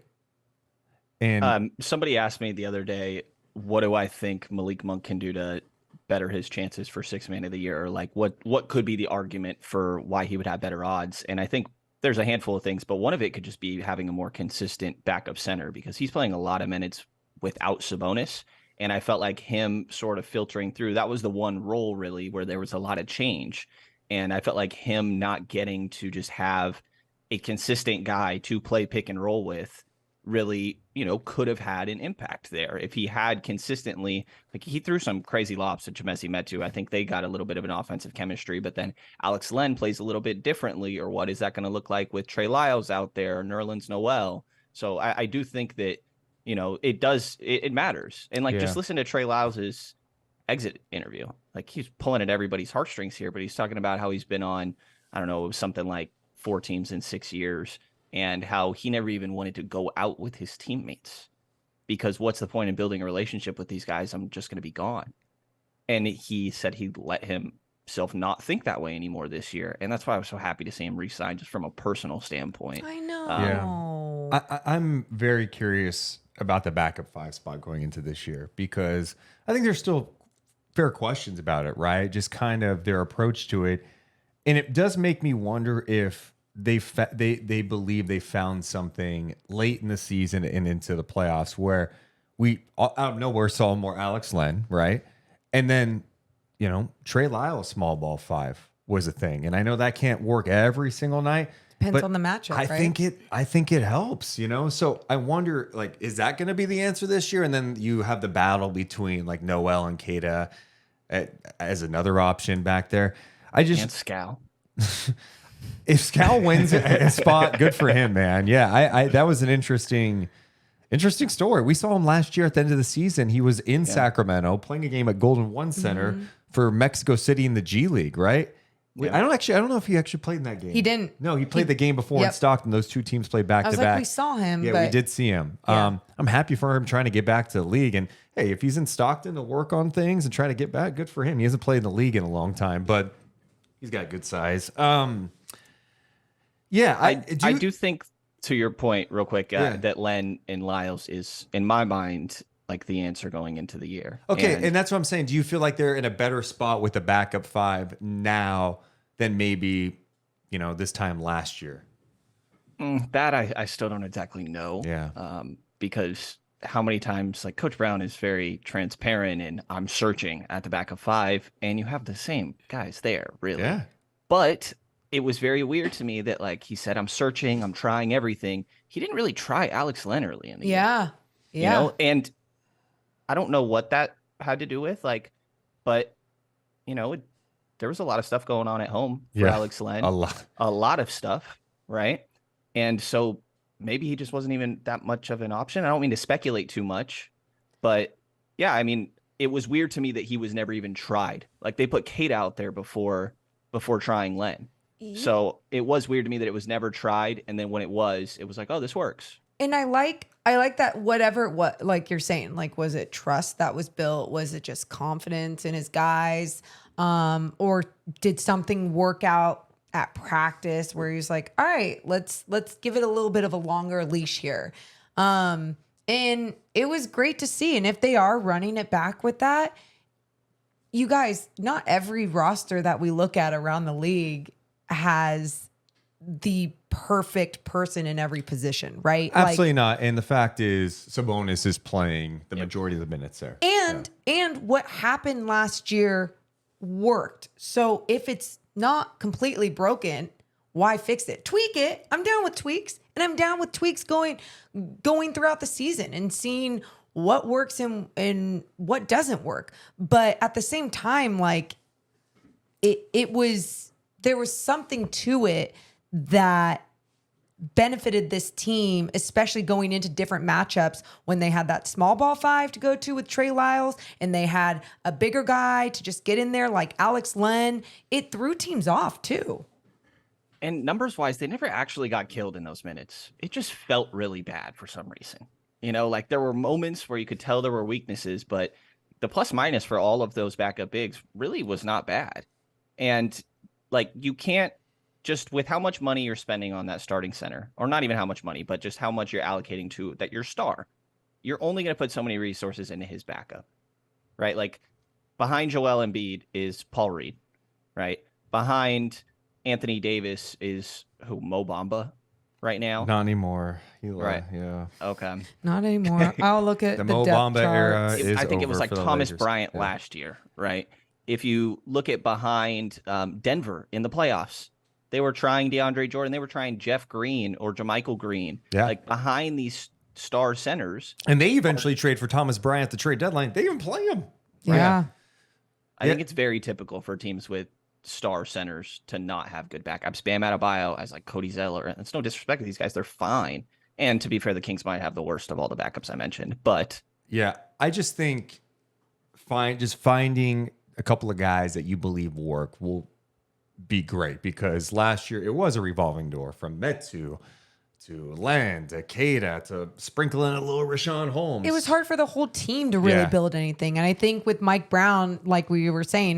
And
Somebody asked me the other day, what do I think Malik Monk can do to better his chances for 6th man of the year? Or like what could be the argument for why he would have better odds? And I think there's a handful of things, but one of it could just be having a more consistent backup center, because he's playing a lot of minutes without Sabonis. And I felt like him sort of filtering through, that was the one role really where there was a lot of change. And I felt like him not getting to just have a consistent guy to play pick and roll with really, could have had an impact there. If he had consistently, like he threw some crazy lobs to Chemesi Metu. I think they got a little bit of an offensive chemistry, but then Alex Len plays a little bit differently, or what is that going to look like with Trey Lyles out there, or Nerlens Noel? So I do think that, it matters. And just listen to Trey Lyles' exit interview. Like he's pulling at everybody's heartstrings here, but he's talking about how he's been on, I don't know, it was something like 4 teams in 6 years. And how he never even wanted to go out with his teammates, because what's the point in building a relationship with these guys? I'm just going to be gone. And he said he'd let himself not think that way anymore this year. And that's why I was so happy to see him resign, just from a personal standpoint.
I know.
I'm very curious about the backup 5 spot going into this year, because I think there's still fair questions about it, right? Just kind of their approach to it. And it does make me wonder if they believe they found something late in the season and into the playoffs where we out of nowhere saw more Alex Len, right? And then, Trey Lyles small ball 5 was a thing. And I know that can't work every single night.
Depends on the matchup,
I
right?
think it helps, So I wonder, is that going to be the answer this year? And then you have the battle between Noel and Keita as another option back there.
And Scal.
If Scal wins a spot, good for him, man. Yeah, I that was an interesting Interesting story. We saw him last year at the end of the season. He was in Sacramento playing a game at Golden One Center for Mexico City in the G League, right?
Yeah.
I don't know if he actually played in that game.
He didn't.
No, he played the game before in Stockton. Those two teams played back
I
to
was
back.
like, we saw him.
Yeah,
but
we did see him.
Yeah.
I'm happy for him trying to get back to the league. And hey, if he's in Stockton to work on things and try to get back, good for him. He hasn't played in the league in a long time, but he's got good size. Yeah,
I do think, to your point, real quick, that Len and Lyles is, in my mind, like the answer going into the year.
Okay, and that's what I'm saying. Do you feel like they're in a better spot with the backup five now than maybe, this time last year?
That I still don't exactly know.
Yeah.
Because how many times, like, Coach Brown is very transparent and I'm searching at the backup five, and you have the same guys there, really.
Yeah.
But it was very weird to me that, like, he said, I'm searching, I'm trying everything. He didn't really try Alex Len early in the year.
Yeah.
And I don't know what that had to do with, like, but, there was a lot of stuff going on at home for Alex Len. A lot of stuff, right? And so maybe he just wasn't even that much of an option. I don't mean to speculate too much, but yeah, I mean, it was weird to me that he was never even tried. Like, they put Kate out there before trying Len. So it was weird to me that it was never tried. And then when it was like, oh, this works.
And I like that what like you're saying, like, was it trust that was built? Was it just confidence in his guys? Or did something work out at practice where he's like, all right, let's give it a little bit of a longer leash here. And it was great to see. And if they are running it back with that, you guys, not every roster that we look at around the league has the perfect person in every position, right?
Absolutely not. And the fact is, Sabonis is playing the majority of the minutes there.
And what happened last year worked. So if it's not completely broken, why fix it? Tweak it. I'm down with tweaks, and I'm down with tweaks going throughout the season and seeing what works and what doesn't work. But at the same time, like, there was something to it that benefited this team, especially going into different matchups when they had that small ball five to go to with Trey Lyles and they had a bigger guy to just get in there like Alex Len. It threw teams off too.
And numbers wise, they never actually got killed in those minutes. It just felt really bad for some reason. Like, there were moments where you could tell there were weaknesses, but the plus minus for all of those backup bigs really was not bad. And, like, you can't just, with how much money you're spending on that starting center, or not even how much money, but just how much you're allocating to that your star, you're only going to put so many resources into his backup, right? Like, behind Joel Embiid is Paul Reed, right? Behind Anthony Davis is Mo Bamba right now?
Not anymore.
Right.
Yeah.
Okay.
Not anymore. I'll look at
The
the
Mo
depth
Bamba
chart.
era is
I think it was
over
like
for the
Thomas
Lakers.
Bryant
Yeah.
last year, right? If you look at behind Denver in the playoffs, they were trying DeAndre Jordan. They were trying Jeff Green or JaMychal Green.
Yeah.
Like, behind these star centers.
And they eventually trade for Thomas Bryant at the trade deadline. They even play him.
Yeah.
I think it's very typical for teams with star centers to not have good backups. Bam Adebayo as like Cody Zeller. And it's no disrespect to these guys. They're fine. And to be fair, the Kings might have the worst of all the backups I mentioned. But
Yeah. I just think finding a couple of guys that you believe work will be great, because last year it was a revolving door from Metu to Len to Keita to sprinkling a little Rashawn Holmes.
It was hard for the whole team to really build anything. And I think with Mike Brown, like we were saying,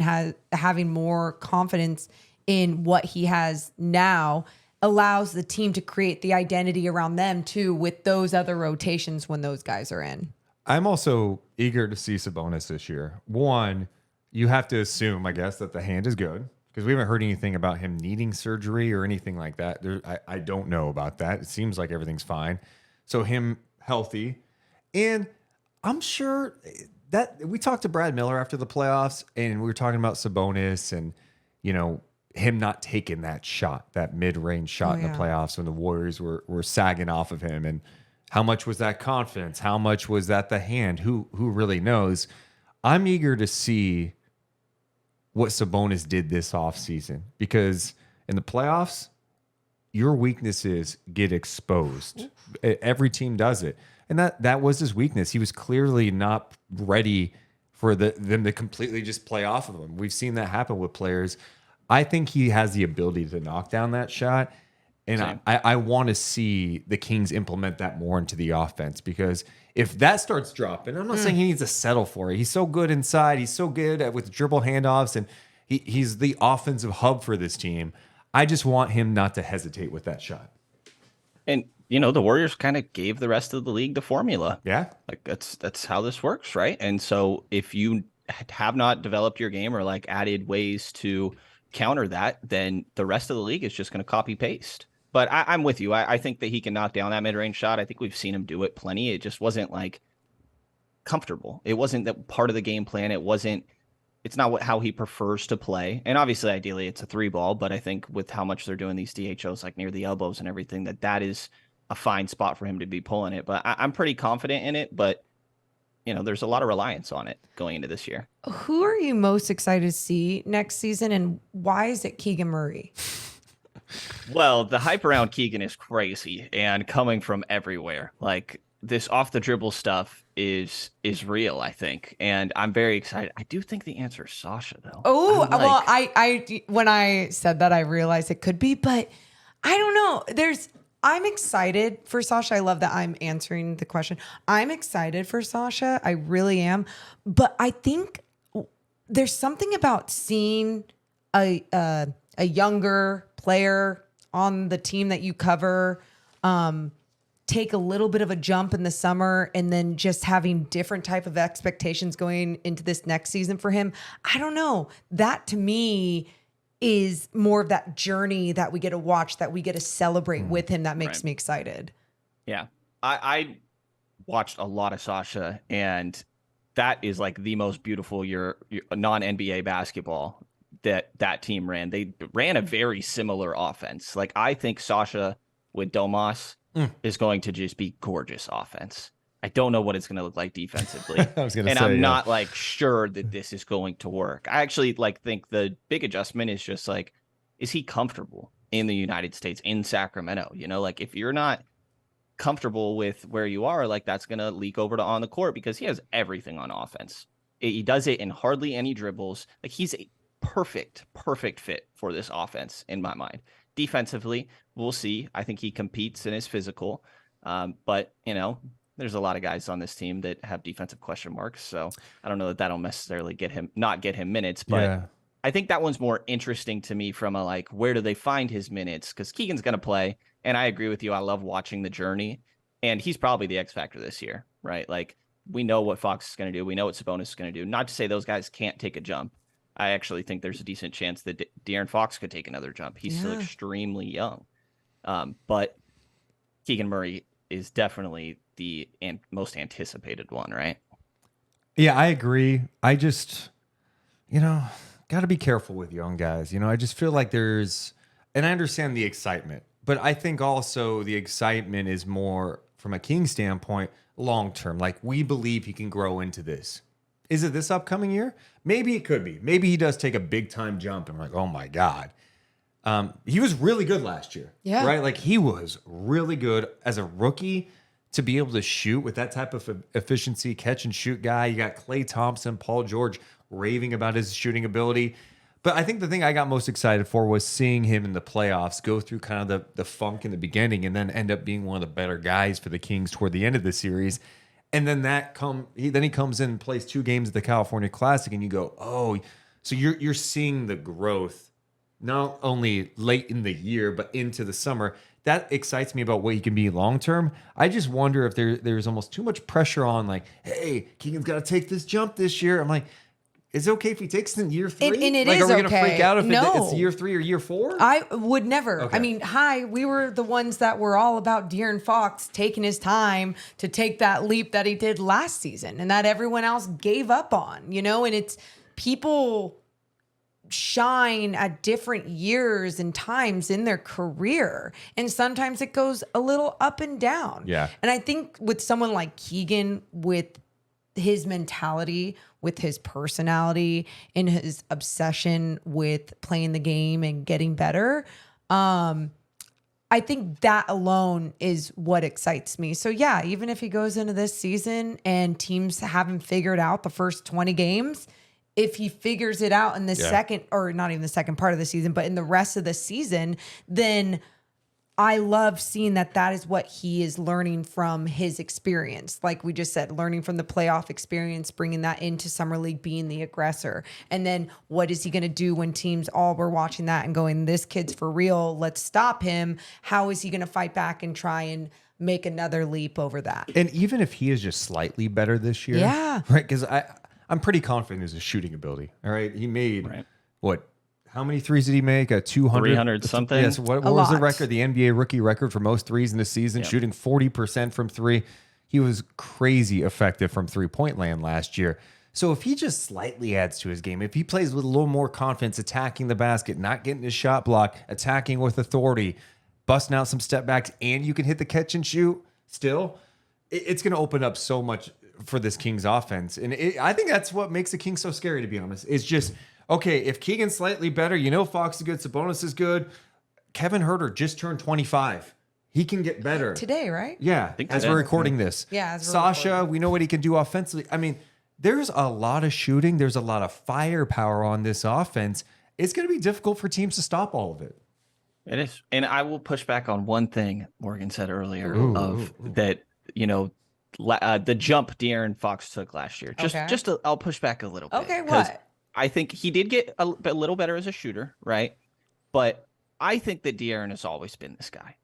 having more confidence in what he has now allows the team to create the identity around them too, with those other rotations when those guys are in.
I'm also eager to see Sabonis this year. One, you have to assume, I guess, that the hand is good, because we haven't heard anything about him needing surgery or anything like that. I don't know about that. It seems like everything's fine. So him healthy. And I'm sure that we talked to Brad Miller after the playoffs, and we were talking about Sabonis and, him not taking that shot, that mid-range shot in the playoffs when the Warriors were sagging off of him. And how much was that confidence? How much was that the hand? Who really knows? I'm eager to see what Sabonis did this offseason, because in the playoffs, your weaknesses get exposed. Every team does it. And that was his weakness. He was clearly not ready for them to completely just play off of him. We've seen that happen with players. I think he has the ability to knock down that shot. And I want to see the Kings implement that more into the offense, because if that starts dropping, I'm not saying he needs to settle for it. He's so good inside. He's so good with dribble handoffs, and he's the offensive hub for this team. I just want him not to hesitate with that shot.
And, the Warriors kind of gave the rest of the league the formula.
Yeah.
Like that's how this works, right? And so if you have not developed your game or like added ways to counter that, then the rest of the league is just going to copy paste. But I'm with you. I think that he can knock down that mid-range shot. I think we've seen him do it plenty. It just wasn't like comfortable. It wasn't that part of the game plan. It's not how he prefers to play. And obviously, ideally, it's a 3-ball. But I think with how much they're doing these DHOs, like near the elbows and everything, that is a fine spot for him to be pulling it. But I'm pretty confident in it. But, there's a lot of reliance on it going into this year.
Who are you most excited to see next season, and why is it Keegan Murray?
Well, the hype around Keegan is crazy and coming from everywhere. Like, this off the dribble stuff is real, I think. And I'm very excited. I do think the answer is Sasha, though.
Oh, well, I when I said that, I realized it could be, but I don't know. I'm excited for Sasha. I love that I'm answering the question. I'm excited for Sasha. I really am. But I think there's something about seeing a younger player on the team that you cover take a little bit of a jump in the summer, and then just having different type of expectations going into this next season for him. I don't know. That to me is more of that journey that we get to watch, that we get to celebrate with him. That makes me excited.
Yeah. I watched a lot of Sasha, and that is like the most beautiful non-NBA basketball that team ran. They ran a very similar offense. Like, I think Sasha with Domas is going to just be gorgeous offense. I don't know what it's going to look like defensively. I'm not like sure that this is going to work. I actually think the big adjustment is just like, is he comfortable in the United States, in Sacramento? Like, if you're not comfortable with where you are, like, that's going to leak over to on the court, because he has everything on offense. He does it in hardly any dribbles. Like, he's a perfect fit for this offense in my mind. Defensively, we'll see. I think he competes and is physical. But, there's a lot of guys on this team that have defensive question marks. So I don't know that that'll necessarily not get him minutes. But I think that one's more interesting to me from a, like, where do they find his minutes? Because Keegan's going to play. And I agree with you. I love watching the journey. And he's probably the X factor this year, right? Like, we know what Fox is going to do. We know what Sabonis is going to do. Not to say those guys can't take a jump. I actually think there's a decent chance that De'Aaron Fox could take another jump. He's still extremely young. But Keegan Murray is definitely the most anticipated one, right?
Yeah, I agree. I just, got to be careful with young guys. I just feel like and I understand the excitement, but I think also the excitement is more from a King standpoint, long-term. Like, we believe he can grow into this. Is it this upcoming year? Maybe it could be. Maybe he does take a big-time jump, and we're like, oh, my God. He was really good last year, right? Like, he was really good as a rookie to be able to shoot with that type of efficiency, catch and shoot guy. You got Klay Thompson, Paul George raving about his shooting ability. But I think the thing I got most excited for was seeing him in the playoffs go through kind of the funk in the beginning and then end up being one of the better guys for the Kings toward the end of the series. And then he comes in and plays 2 games at the California Classic, and you go, oh, so you're seeing the growth not only late in the year, but into the summer. That excites me about what he can be long term. I just wonder if there's almost too much pressure on, like, hey, Keegan's got to take this jump this year. I'm like, is it okay if he takes it in year 3?
And it
like,
is
are we
okay.
gonna freak out if
No.
it's year 3 or year 4?
I would never.
Okay.
I mean, we were the ones that were all about De'Aaron Fox taking his time to take that leap that he did last season, and that everyone else gave up on, and it's people shine at different years and times in their career, and sometimes it goes a little up and down.
Yeah.
And I think with someone like Keegan, with his mentality, with his personality, and his obsession with playing the game and getting better, I I think that alone is what excites me. So yeah, even if he goes into this season and teams haven't figured out the first 20 games, if he figures it out in the second, or not even the second part of the season, but in the rest of the season, then I love seeing that is what he is learning from his experience. Like we just said, learning from the playoff experience, bringing that into Summer League, being the aggressor. And then what is he going to do when teams all were watching that and going, this kid's for real, let's stop him. How is he going to fight back and try and make another leap over that?
And even if he is just slightly better this year, right? Because I'm pretty confident in his shooting ability. All right. He made what? How many threes did he make? 200?
300 something?
Yes. What was the record? The NBA rookie record for most threes in the season, shooting 40% from three. He was crazy effective from three-point land last year. So if he just slightly adds to his game, if he plays with a little more confidence, attacking the basket, not getting his shot block, attacking with authority, busting out some step backs, and you can hit the catch and shoot still, it's going to open up so much for this Kings offense. And I think that's what makes the Kings so scary, to be honest. It's just, okay, if Keegan's slightly better, Fox is good, Sabonis is good. Kevin Huerter just turned 25. He can get better.
Today, right?
Yeah, as we're recording this.
Yeah, as we're
Sasha,
recording.
we know what he can do offensively. I mean, there's a lot of shooting. There's a lot of firepower on this offense. It's going to be difficult for teams to stop all of it.
It is. And I will push back on one thing Morgan said earlier that, the jump De'Aaron Fox took last year. I'll push back a little bit.
Okay, what?
I think he did get a little better as a shooter, right? But I think that De'Aaron has always been this guy.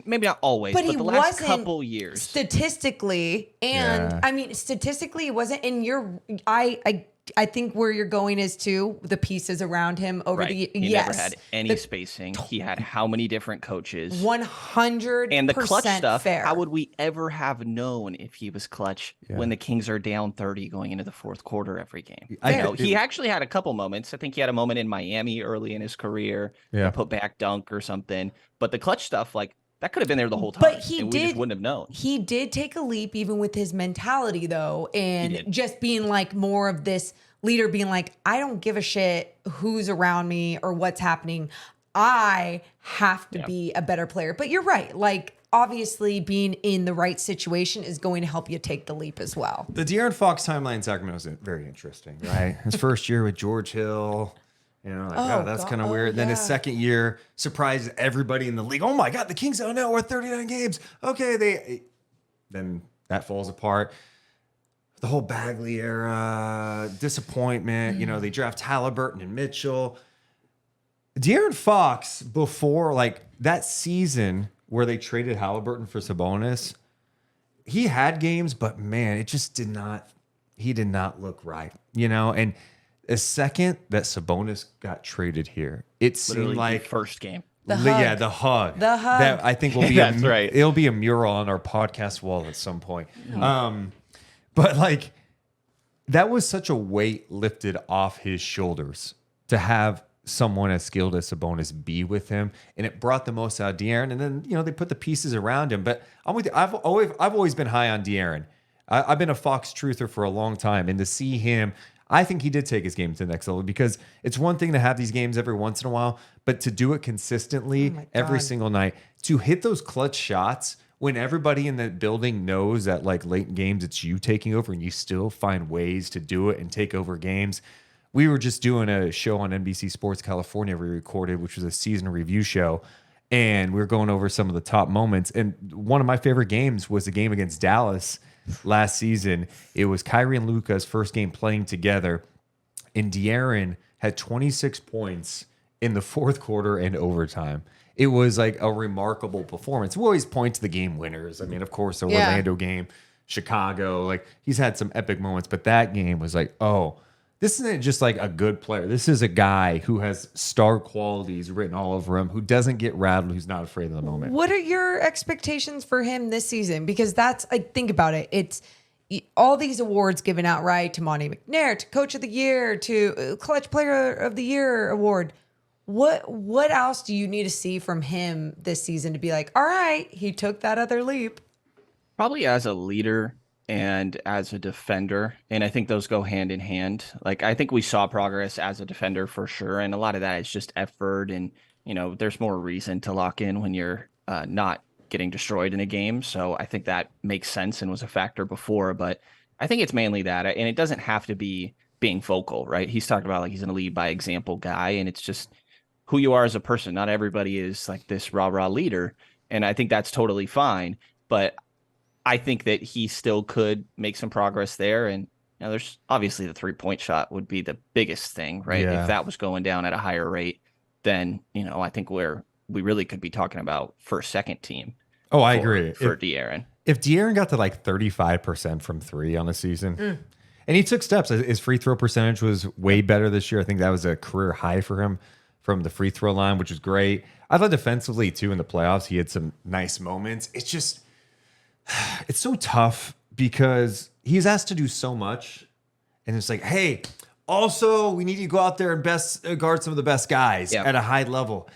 Maybe not always, but the last couple years.
Statistically, and I mean, statistically, it wasn't. And I think where you're going is to the pieces around him over the
He never had any spacing. He had how many different coaches?
100%.
And the clutch stuff,
fair.
how would we ever have known if he was clutch when the Kings are down 30 going into the fourth quarter every game? He actually had a couple moments. I think he had a moment in Miami early in his career, a put back dunk or something. But the clutch stuff, that could have been there the whole time.
But
we just wouldn't have known.
He did take a leap even with his mentality, though, and just being more of this leader, being I don't give a shit who's around me or what's happening. I have to be a better player. But you're right. Obviously, being in the right situation is going to help you take the leap as well.
The De'Aaron Fox timeline in Sacramento is very interesting, right? His first year with George Hill. That's kind of weird. Then his second year surprised everybody in the league. Oh my God, the Kings are now worth 39 games. Okay, then that falls apart. The whole Bagley era, disappointment. They draft Halliburton and Mitchell. De'Aaron Fox, before that season where they traded Halliburton for Sabonis, he had games, but man, it just did not look right. And the second that Sabonis got traded here, it seemed like
the first game.
The hug. That I think will be
That's right.
It'll be a mural on our podcast wall at some point. But that was such a weight lifted off his shoulders to have someone as skilled as Sabonis be with him, and it brought the most out of De'Aaron. And then they put the pieces around him. But I'm with you. I've always been high on De'Aaron. I've been a Fox truther for a long time, and to see him. I think he did take his game to the next level, because it's one thing to have these games every once in a while, but to do it consistently every single night, to hit those clutch shots when everybody in the building knows that late in games, it's you taking over, and you still find ways to do it and take over games. We were just doing a show on NBC Sports California we recorded, which was a season review show. And we were going over some of the top moments. And one of my favorite games was the game against Dallas last season. It was Kyrie and Luka's first game playing together, and De'Aaron had 26 points in the fourth quarter and overtime. It was a remarkable performance. We always point to the game winners. I mean, of course, the Orlando game, Chicago, he's had some epic moments, but that game was this isn't just a good player. This is a guy who has star qualities written all over him, who doesn't get rattled, who's not afraid of the moment.
What are your expectations for him this season? Because that's, think about it. It's all these awards given out, right? To Monty McNair, to Coach of the Year, to Clutch Player of the Year award. What else do you need to see from him this season to be all right, he took that other leap?
Probably as a leader and as a defender. And I think those go hand in hand. I think we saw progress as a defender for sure. And a lot of that is just effort and there's more reason to lock in when you're not getting destroyed in a game. So I think that makes sense and was a factor before, but I think it's mainly that. And it doesn't have to be being vocal, right? He's talking about like he's going to lead by example guy, and it's just who you are as a person. Not everybody is like this rah-rah leader, and I think that's totally fine. But I think that he still could make some progress there. And there's obviously the 3-point shot would be the biggest thing, right?
Yeah.
If that was going down at a higher rate, then I think we really could be talking about first, second team.
Oh, I agree.
For De'Aaron.
If De'Aaron got to like 35% from 3 on the season, and he took steps, his free throw percentage was way better this year. I think that was a career high for him from the free throw line, which was great. I thought defensively too in the playoffs, he had some nice moments. It's just, it's so tough because he's asked to do so much. And it's like, hey, also we need you to go out there and guard some of the best guys at a high level.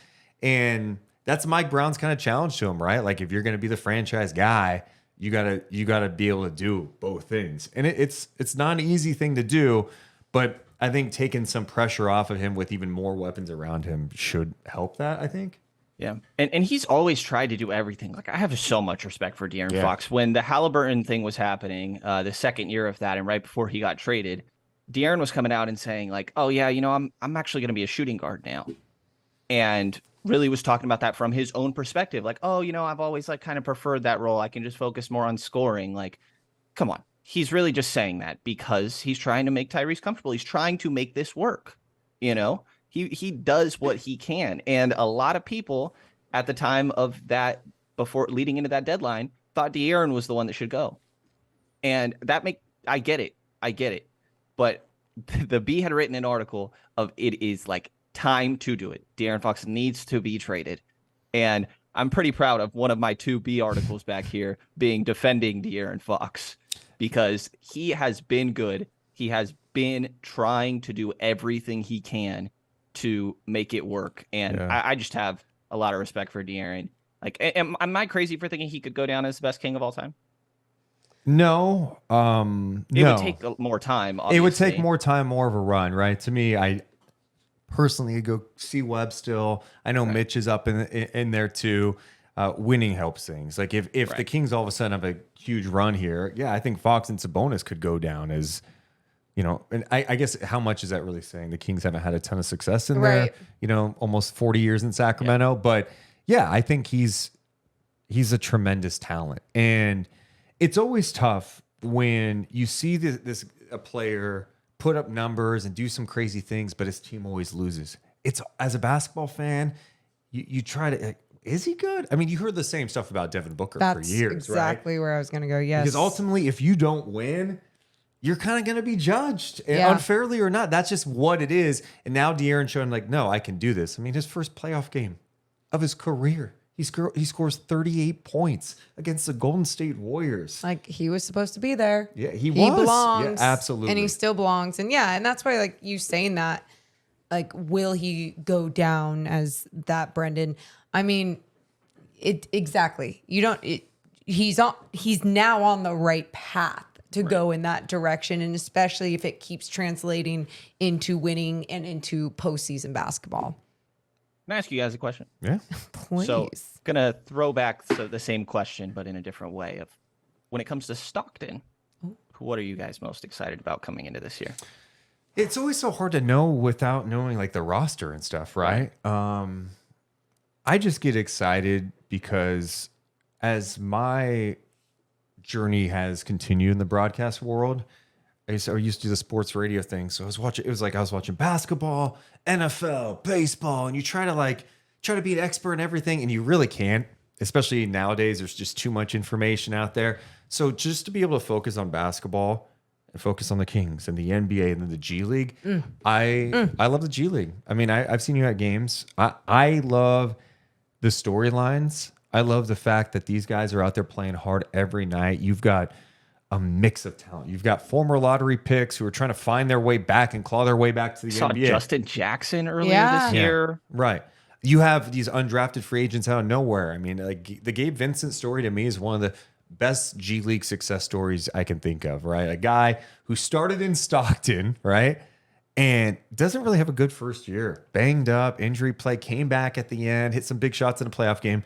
And that's Mike Brown's kind of challenge to him, right? Like if you're going to be the franchise guy, you gotta be able to do both things. And it's not an easy thing to do, but I think taking some pressure off of him with even more weapons around him should help that, I think.
Yeah. And he's always tried to do everything. Like I have so much respect for De'Aaron Fox. When the Halliburton thing was happening, the second year of that, and right before he got traded, De'Aaron was coming out and saying like, oh yeah, I'm actually going to be a shooting guard now. And really was talking about that from his own perspective. Like, oh, I've always like kind of preferred that role. I can just focus more on scoring. Like, come on. He's really just saying that because he's trying to make Tyrese comfortable. He's trying to make this work. He does what he can. And a lot of people at the time of that, before leading into that deadline, thought De'Aaron was the one that should go. And I get it. But the B had written an article of it is like time to do it. De'Aaron Fox needs to be traded. And I'm pretty proud of one of my 2B articles back here being defending De'Aaron Fox because he has been good. He has been trying to do everything he can to make it work. And I just have a lot of respect for De'Aaron. Like, am I crazy for thinking he could go down as the best King of all time?
No.
It would take more time, obviously.
It would take more time, more of a run, right? To me, I personally go see Webb still. I know Mitch is up in there too. Winning helps things. Like if the Kings all of a sudden have a huge run here, I think Fox and Sabonis could go down as, and I guess how much is that really saying? The Kings haven't had a ton of success in there, almost 40 years in Sacramento. But I think he's a tremendous talent. And it's always tough when you see a player put up numbers and do some crazy things, but his team always loses. It's as a basketball fan, you try to, is he good? I mean, you heard the same stuff about Devin Booker for years,
exactly where I was going to go. Yes.
Because ultimately, if you don't win, you're kind of going to be judged unfairly or not. That's just what it is. And now De'Aaron showing like, no, I can do this. I mean, his first playoff game of his career, he scores 38 points against the Golden State Warriors.
Like he was supposed to be there.
Yeah, he
belongs.
Yeah, absolutely.
And he still belongs. And and that's why like you saying that, like, will he go down as that, Brenden? I mean, exactly. He's now on the right path to go in that direction. And especially if it keeps translating into winning and into postseason basketball.
Can I ask you guys a question?
Yeah.
Please.
So, gonna throw back the same question, but in a different way. Of when it comes to Stockton, what are you guys most excited about coming into this year?
It's always so hard to know without knowing like the roster and stuff, right? I just get excited because as my journey has continued in the broadcast world, I used to do the sports radio thing. So I was watching basketball, NFL, baseball, and you try to be an expert in everything, and you really can't, especially nowadays. There's just too much information out there. So just to be able to focus on basketball and focus on the Kings and the NBA and then the G League, I love the G League. I mean, I've seen you at games. I love the storylines. I love the fact that these guys are out there playing hard every night. You've got a mix of talent. You've got former lottery picks who are trying to find their way back and claw their way back to the NBA.
Justin Jackson earlier this year.
Yeah, right. You have these undrafted free agents out of nowhere. I mean, like the Gabe Vincent story to me is one of the best G League success stories I can think of, right? A guy who started in Stockton, right? and doesn't really have a good first year. Banged up, injury play, came back at the end, hit some big shots in a playoff game.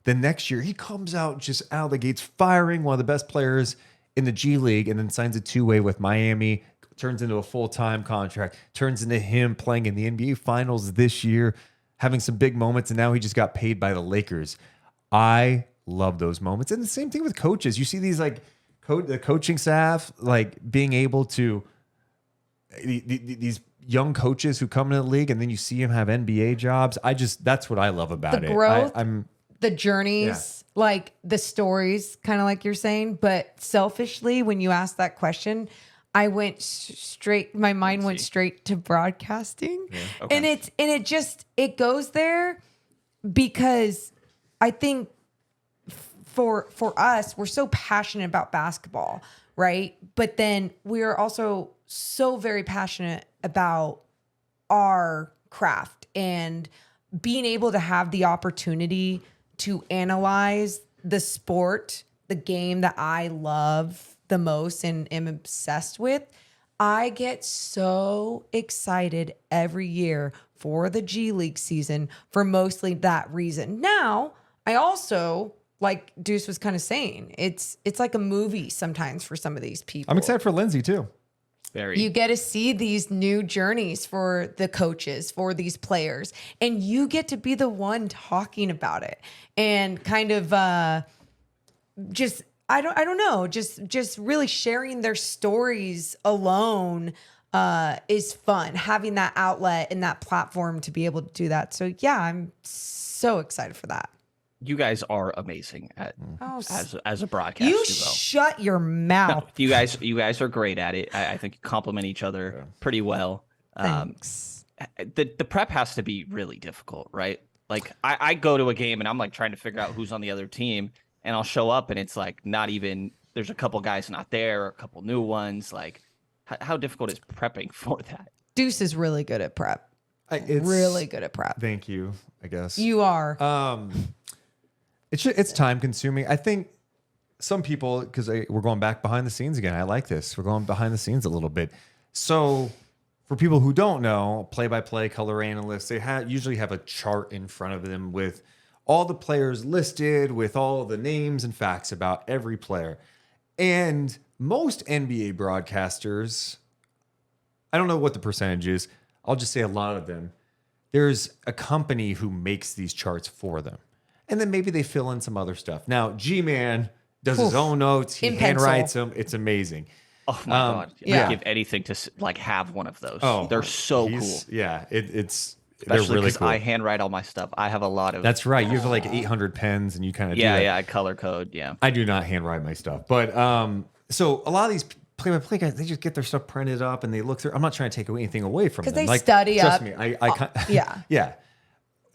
The next year, he comes out just out of the gates firing, one of the best players in the G League, and then signs a two-way with Miami, turns into a full-time contract, turns into him playing in the NBA Finals this year, having some big moments, and now he just got paid by the Lakers. I love those moments. And the same thing with coaches. You see these like the coaching staff like being able to these young coaches who come into the league, and then you see them have NBA jobs. That's what I love about
the
it.
Growth,
I'm
the journeys, like the stories, kind of like you're saying. But selfishly, when you asked that question, I went straight. My mind went straight to broadcasting, and it goes there because I think for us, we're so passionate about basketball, right? But then we're also so very passionate about our craft and being able to have the opportunity to analyze the sport, the game that I love the most and am obsessed with. I get so excited every year for the G League season for mostly that reason. Now, I also, like Deuce was kind of saying, it's like a movie sometimes for some of these people.
excited for Lindsay too.
You get to see these new journeys for the coaches, for these players, and you get to be the one talking about it and kind of just I don't know, just really sharing their stories alone is fun. Having that outlet and that platform to be able to do that. So yeah, I'm so excited for that.
You guys are amazing at as a broadcast
You
duo.
shut your mouth.
You guys are great at it. I think you complement each other pretty well.
Thanks.
The prep has to be really difficult, right? Like I go to a game and I'm like trying to figure out who's on the other team, and I'll show up and it's like not even, there's a couple guys not there, or a couple new ones. Like how difficult is prepping for that?
Deuce is really good at prep.
It's
Really good at prep.
Thank you, I guess.
You are.
It's time consuming. I think some people, because we're going back behind the scenes again. I like this. We're going behind the scenes a little bit. So for people who don't know, play-by-play color analysts, they usually have a chart in front of them with all the players listed, with all the names and facts about every player. And most NBA broadcasters, I don't know what the percentage is, I'll just say a lot of them, there's a company who makes these charts for them. And then maybe they fill in some other stuff. Now, G-Man does his own notes. He handwrites them. It's amazing.
Oh my God.
yeah.
I'd give anything to like have one of those. Oh, they're so cool.
Yeah, they're
Especially
really cool.
I handwrite all my stuff. I have a lot of.
That's right. You have like 800 pens and you kind of do
Yeah, I color code. Yeah.
I do not handwrite my stuff. But so a lot of these play-by-play guys, they just get their stuff printed up and they look through. I'm not trying to take anything away from them.
Because they study
trust
up.
Trust me. I
yeah.
Yeah.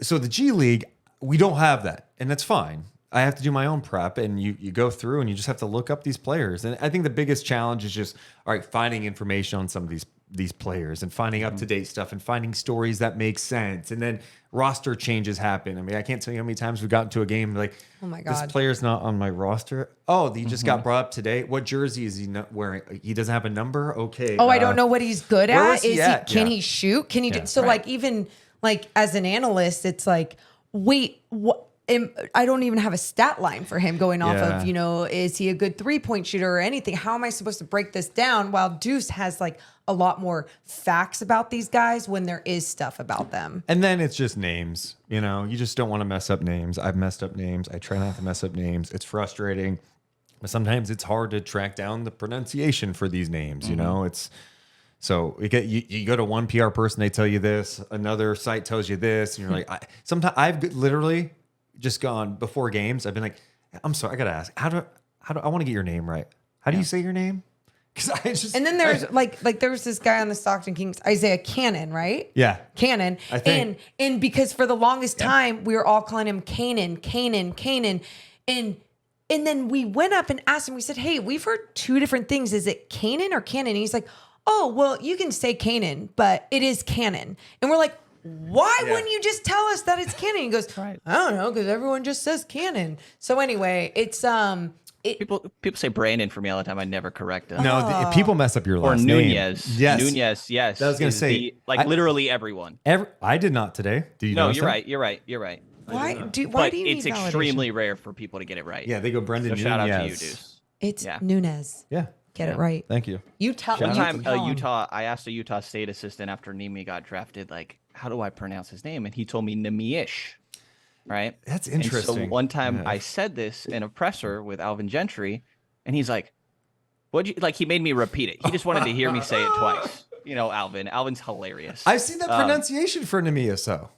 So the G League, we don't have that. And that's fine. I have to do my own prep, and you go through and you just have to look up these players. And I think the biggest challenge is just, all right, finding information on some of these players and finding up-to-date stuff and finding stories that make sense. And then roster changes happen. I mean, I can't tell you how many times we've gotten to a game like,
oh my God,
this player's not on my roster. Oh, he just got brought up today. What jersey is he not wearing? He doesn't have a number? Okay.
Oh, I don't know what he's good at. Can he shoot? Can he do so? Like even like as an analyst, it's like, wait, what? I don't even have a stat line for him going off of, is he a good 3-point shooter or anything? How am I supposed to break this down? While Deuce has like a lot more facts about these guys when there is stuff about them.
And then it's just names, you just don't want to mess up names. I've messed up names. I try not to mess up names. It's frustrating. But sometimes it's hard to track down the pronunciation for these names, it's so you go to one PR person, they tell you this, another site tells you this, and you're like, sometimes I've literally just gone before games. I've been like, I'm sorry, I gotta ask, how do I want to get your name right? How do you say your name? Because I just
and then there's like there was this guy on the Stockton Kings, Isaiah Cannon, right?
Yeah,
Cannon.
I think.
And because for the longest time we were all calling him Canaan, and then we went up and asked him. We said, hey, we've heard two different things. Is it Canaan or Cannon? And he's like, oh, well, you can say Canaan, but it is Cannon. And we're like, why wouldn't you just tell us that it's Cannon? He goes, I don't know, because everyone just says Cannon. So anyway, it's
People say Brandon for me all the time. I never correct them.
No, people mess up your
Or
last name.
Nunez.
Yes.
Nunez, yes.
I was going to say.
literally everyone.
I did not today. Do you know?
No, you're right.
Why do you
But
need
it's
validation?
extremely rare for people to get it right.
Yeah, they go Brenden Nunes.
Shout out to you, Deuce.
It's
Yeah.
Nunez.
Yeah.
Get it right.
Thank you.
You tell
One
you
time,
tell him.
I asked a Utah State assistant after Nemi got drafted, like, how do I pronounce his name? And he told me Nemi-ish, right?
That's
And
interesting.
so one time
Yeah.
I said this in a presser with Alvin Gentry, and he's like, "What'd you like?" He made me repeat it. He just wanted to hear me say it twice. You know, Alvin. Alvin's hilarious.
I've seen that pronunciation for Nemias, so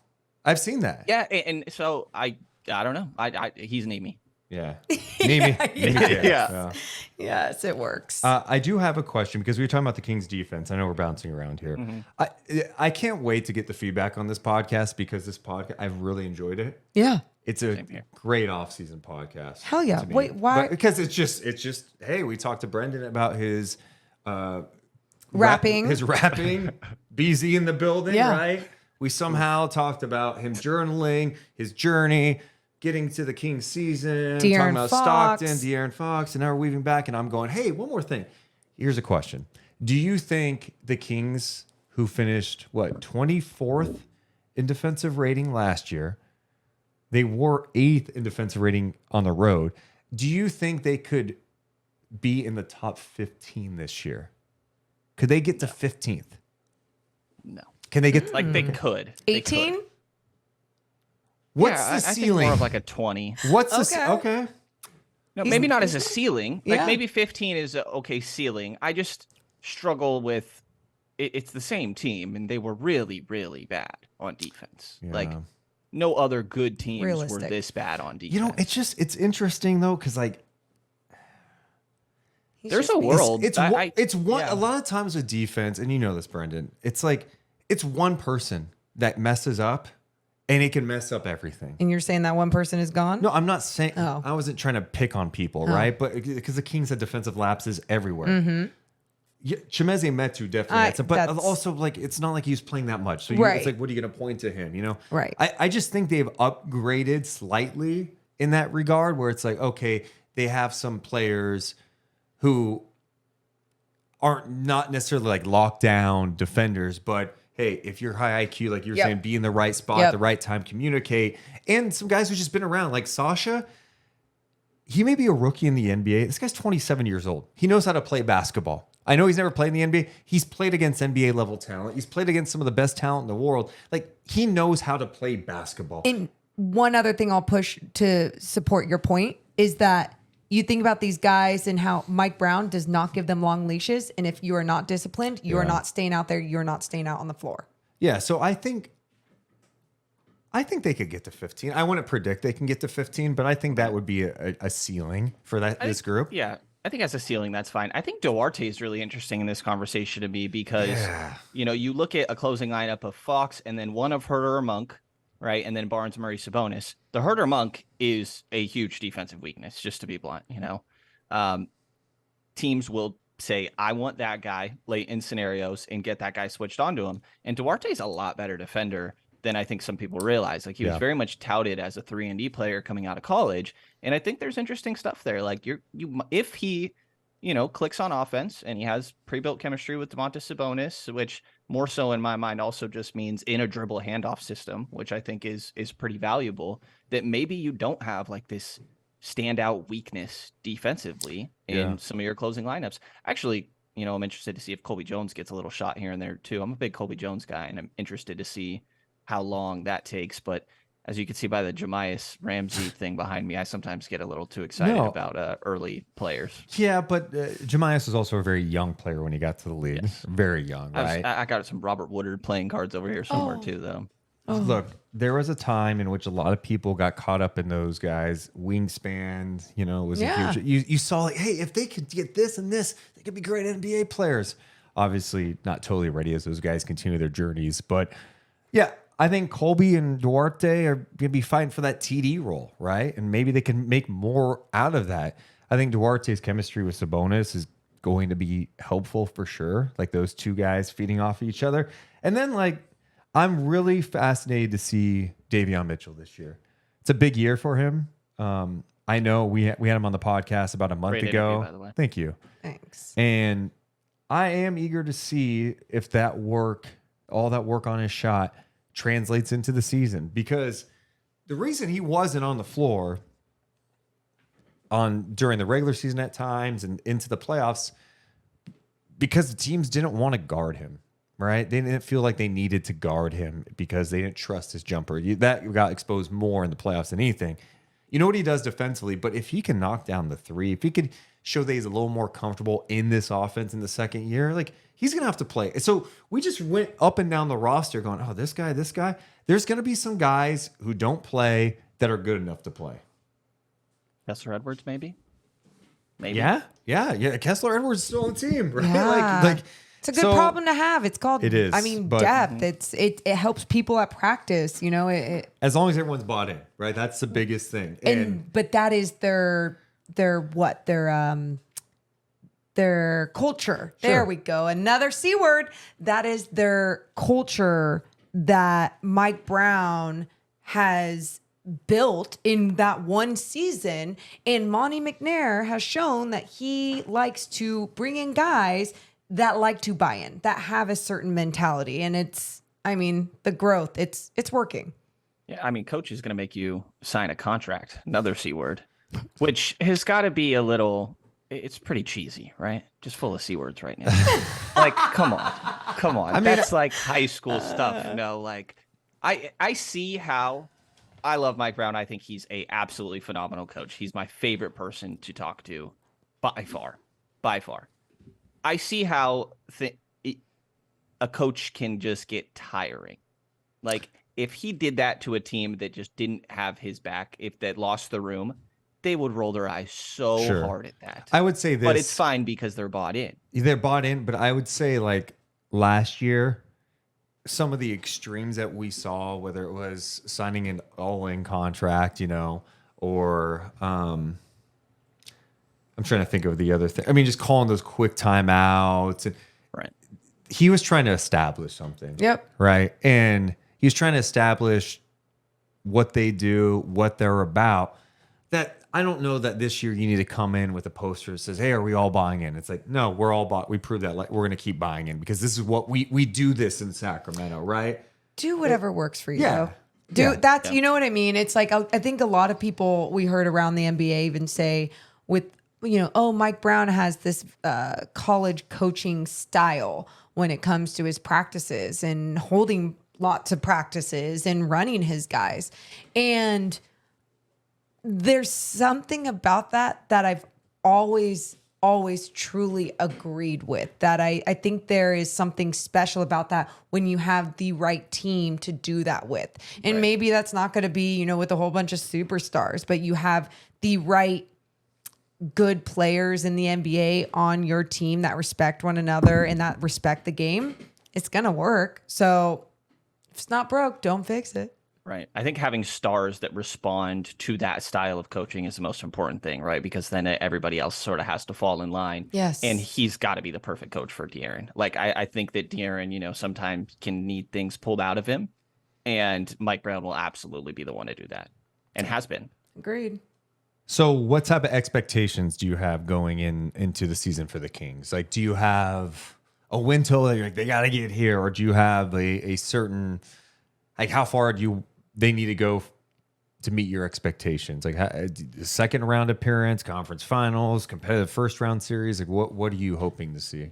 I've seen that.
Yeah, and so I don't know. He's Nemi.
Yeah. Nemi.
Yeah.
Yes, it works.
I do have a question because we were talking about the Kings defense. I know we're bouncing around here. I can't wait to get the feedback on this podcast because this podcast, I've really enjoyed it.
yeah.
It's a great off-season podcast.
Hell yeah.
to me.
Wait, why-
Because it's just, hey, we talked to Brenden about his
Rapping.
his rapping, BZ in the building,
Yeah.
right? We somehow talked about him journaling, his journey, getting to the Kings season,
De'Aaron
talking about
Fox.
Stockton, De'Aaron Fox, and now we're weaving back, and I'm going, hey, one more thing. Here's a question. Do you think the Kings, who finished, 24th in defensive rating last year, they were 8th in defensive rating on the road, do you think they could be in the top 15 this year? Could they get to 15th?
No.
Can they get
Like they could. They could.
18?
What's
Yeah,
the
I think
ceiling?
more of like a 20.
What's the
Okay.
okay?
No, maybe not as a ceiling. Like
Yeah.
maybe 15 is a okay ceiling. I just struggle with it's the same team, and they were really, really bad on defense. Like
Yeah.
no other good teams were
Realistic.
this bad on defense.
You know, it's interesting though, because like
there's a world.
It's one.
yeah.
A lot of times with defense, and you know this, Brenden. It's like it's one person that messes up, and it can mess up everything.
And you're saying that one person is gone?
No, I'm not saying.
Oh.
I wasn't trying to pick on people, right? But because the Kings had defensive lapses everywhere.
Mm-hmm.
Yeah, Chimeze Metu definitely had some, but
that's-
also like it's not like he was playing that much. So
Right.
it's like, what are you going to point to him? You know,
Right.
I just think they've upgraded slightly in that regard, where it's like, okay, they have some players who aren't not necessarily like lockdown defenders, but hey, if you're high IQ, like you're
Yep.
saying, be in the right spot
Yep.
at the right time, communicate, and some guys who've just been around, like Sasha. He may be a rookie in the NBA. This guy's 27 years old. He knows how to play basketball. I know he's never played in the NBA. He's played against NBA level talent. He's played against some of the best talent in the world. Like he knows how to play basketball.
And one other thing I'll push to support your point is that you think about these guys and how Mike Brown does not give them long leashes. And if you are not disciplined, you are not staying out there. You're not staying out on the floor.
Yeah, so I think they could get to 15. I wouldn't predict they can get to 15, but I think that would be a ceiling for this group.
Yeah, I think as a ceiling, that's fine. I think Duarte is really interesting in this conversation to me because, you know, you look at a closing lineup of Fox and then one of Herter or Monk, right? And then Barnes, Murray, Sabonis. The Herter Monk is a huge defensive weakness, just to be blunt, you know. Teams will say, I want that guy late in scenarios and get that guy switched onto him. And Duarte's a lot better defender than I think some people realize. Like he was very much touted as a 3-and-D player coming out of college. And I think there's interesting stuff there. Like if he, you know, clicks on offense and he has pre-built chemistry with Domantas Sabonis, which more so in my mind also just means in a dribble handoff system, which I think is pretty valuable, that maybe you don't have like this standout weakness defensively in some of your closing lineups. Actually, you know, I'm interested to see if Colby Jones gets a little shot here and there too. I'm a big Colby Jones guy, and I'm interested to see how long that takes. But as you can see by the Jemias Ramsey thing behind me, I sometimes get a little too excited about early players.
Yeah, but Jemias was also a very young player when he got to the league.
Yes.
Very young, right?
I got some Robert Woodard playing cards over here somewhere too, though.
Look, there was a time in which a lot of people got caught up in those guys' wingspans. You know, it was a huge. You saw like, hey, if they could get this and this, they could be great NBA players. Obviously, not totally ready as those guys continue their journeys, but yeah, I think Colby and Duarte are going to be fighting for that TD role, right? And maybe they can make more out of that. I think Duarte's chemistry with Sabonis is going to be helpful for sure. Like those two guys feeding off each other, and then like. I'm really fascinated to see Davion Mitchell this year. It's a big year for him. I know we had him on the podcast about a month
Great
ago.
interview, by the way.
Thank you.
Thanks.
And I am eager to see if all that work on his shot translates into the season, because the reason he wasn't on the floor during the regular season at times and into the playoffs, because the teams didn't want to guard him, right? They didn't feel like they needed to guard him because they didn't trust his jumper. That got exposed more in the playoffs than anything. You know what he does defensively, but if he can knock down the three, if he could show that he's a little more comfortable in this offense in the second year, like, he's going to have to play. So we just went up and down the roster going, oh, this guy. There's going to be some guys who don't play that are good enough to play.
Kessler Edwards, maybe?
Yeah. Kessler Edwards is still on the team, right?
Yeah.
Like
it's a good problem to have. It's called,
it is,
I mean,
but-
depth. It helps people at practice, you know.
as long as everyone's bought in, right? That's the biggest thing.
But that is their culture.
Sure.
There we go. Another C word. That is their culture that Mike Brown has built in that one season. And Monty McNair has shown that he likes to bring in guys that like to buy in, that have a certain mentality. And the growth, it's working.
Yeah, I mean, coach is going to make you sign a contract, another C word, which has got to be a little, it's pretty cheesy, right? Just full of C words right now. Like, come on. I mean, that's like high school stuff, you know? Like, I see how, I love Mike Brown. I think he's a absolutely phenomenal coach. He's my favorite person to talk to by far. I see how a coach can just get tiring. Like, if he did that to a team that just didn't have his back, if they lost the room, they would roll their eyes so hard at that.
I would say this.
But it's fine because they're bought in.
They're bought in, but I would say, like, last year, some of the extremes that we saw, whether it was signing an all-in contract, you know, or I'm trying to think of the other thing. I mean, just calling those quick timeouts. And
Right.
he was trying to establish something.
Yep.
Right. And he was trying to establish what they do, what they're about. That I don't know that this year you need to come in with a poster that says, hey, are we all buying in? It's like, no, we're all bought. We proved that, like, we're going to keep buying in because this is what we do this in Sacramento, right?
Do whatever works for you.
Yeah.
You know what I mean? It's like, I think a lot of people we heard around the NBA even say Mike Brown has this college coaching style when it comes to his practices and holding lots of practices and running his guys. And there's something about that I've always truly agreed with, that I think there is something special about that when you have the right team to do that with. And maybe that's not going to be, with a whole bunch of superstars, but you have the right good players in the NBA on your team that respect one another and that respect the game. It's going to work. So if it's not broke, don't fix it.
Right. I think having stars that respond to that style of coaching is the most important thing, right? Because then everybody else sort of has to fall in line.
Yes.
And he's got to be the perfect coach for De'Aaron. Like, I think that De'Aaron, sometimes can need things pulled out of him. And Mike Brown will absolutely be the one to do that. And has been.
Agreed.
So what type of expectations do you have going into the season for the Kings? Like, do you have a win total that you're like, they got to get here? Or do you have a certain, like, how far they need to go to meet your expectations? Like, second round appearance, conference finals, competitive first round series. Like, what are you hoping to see?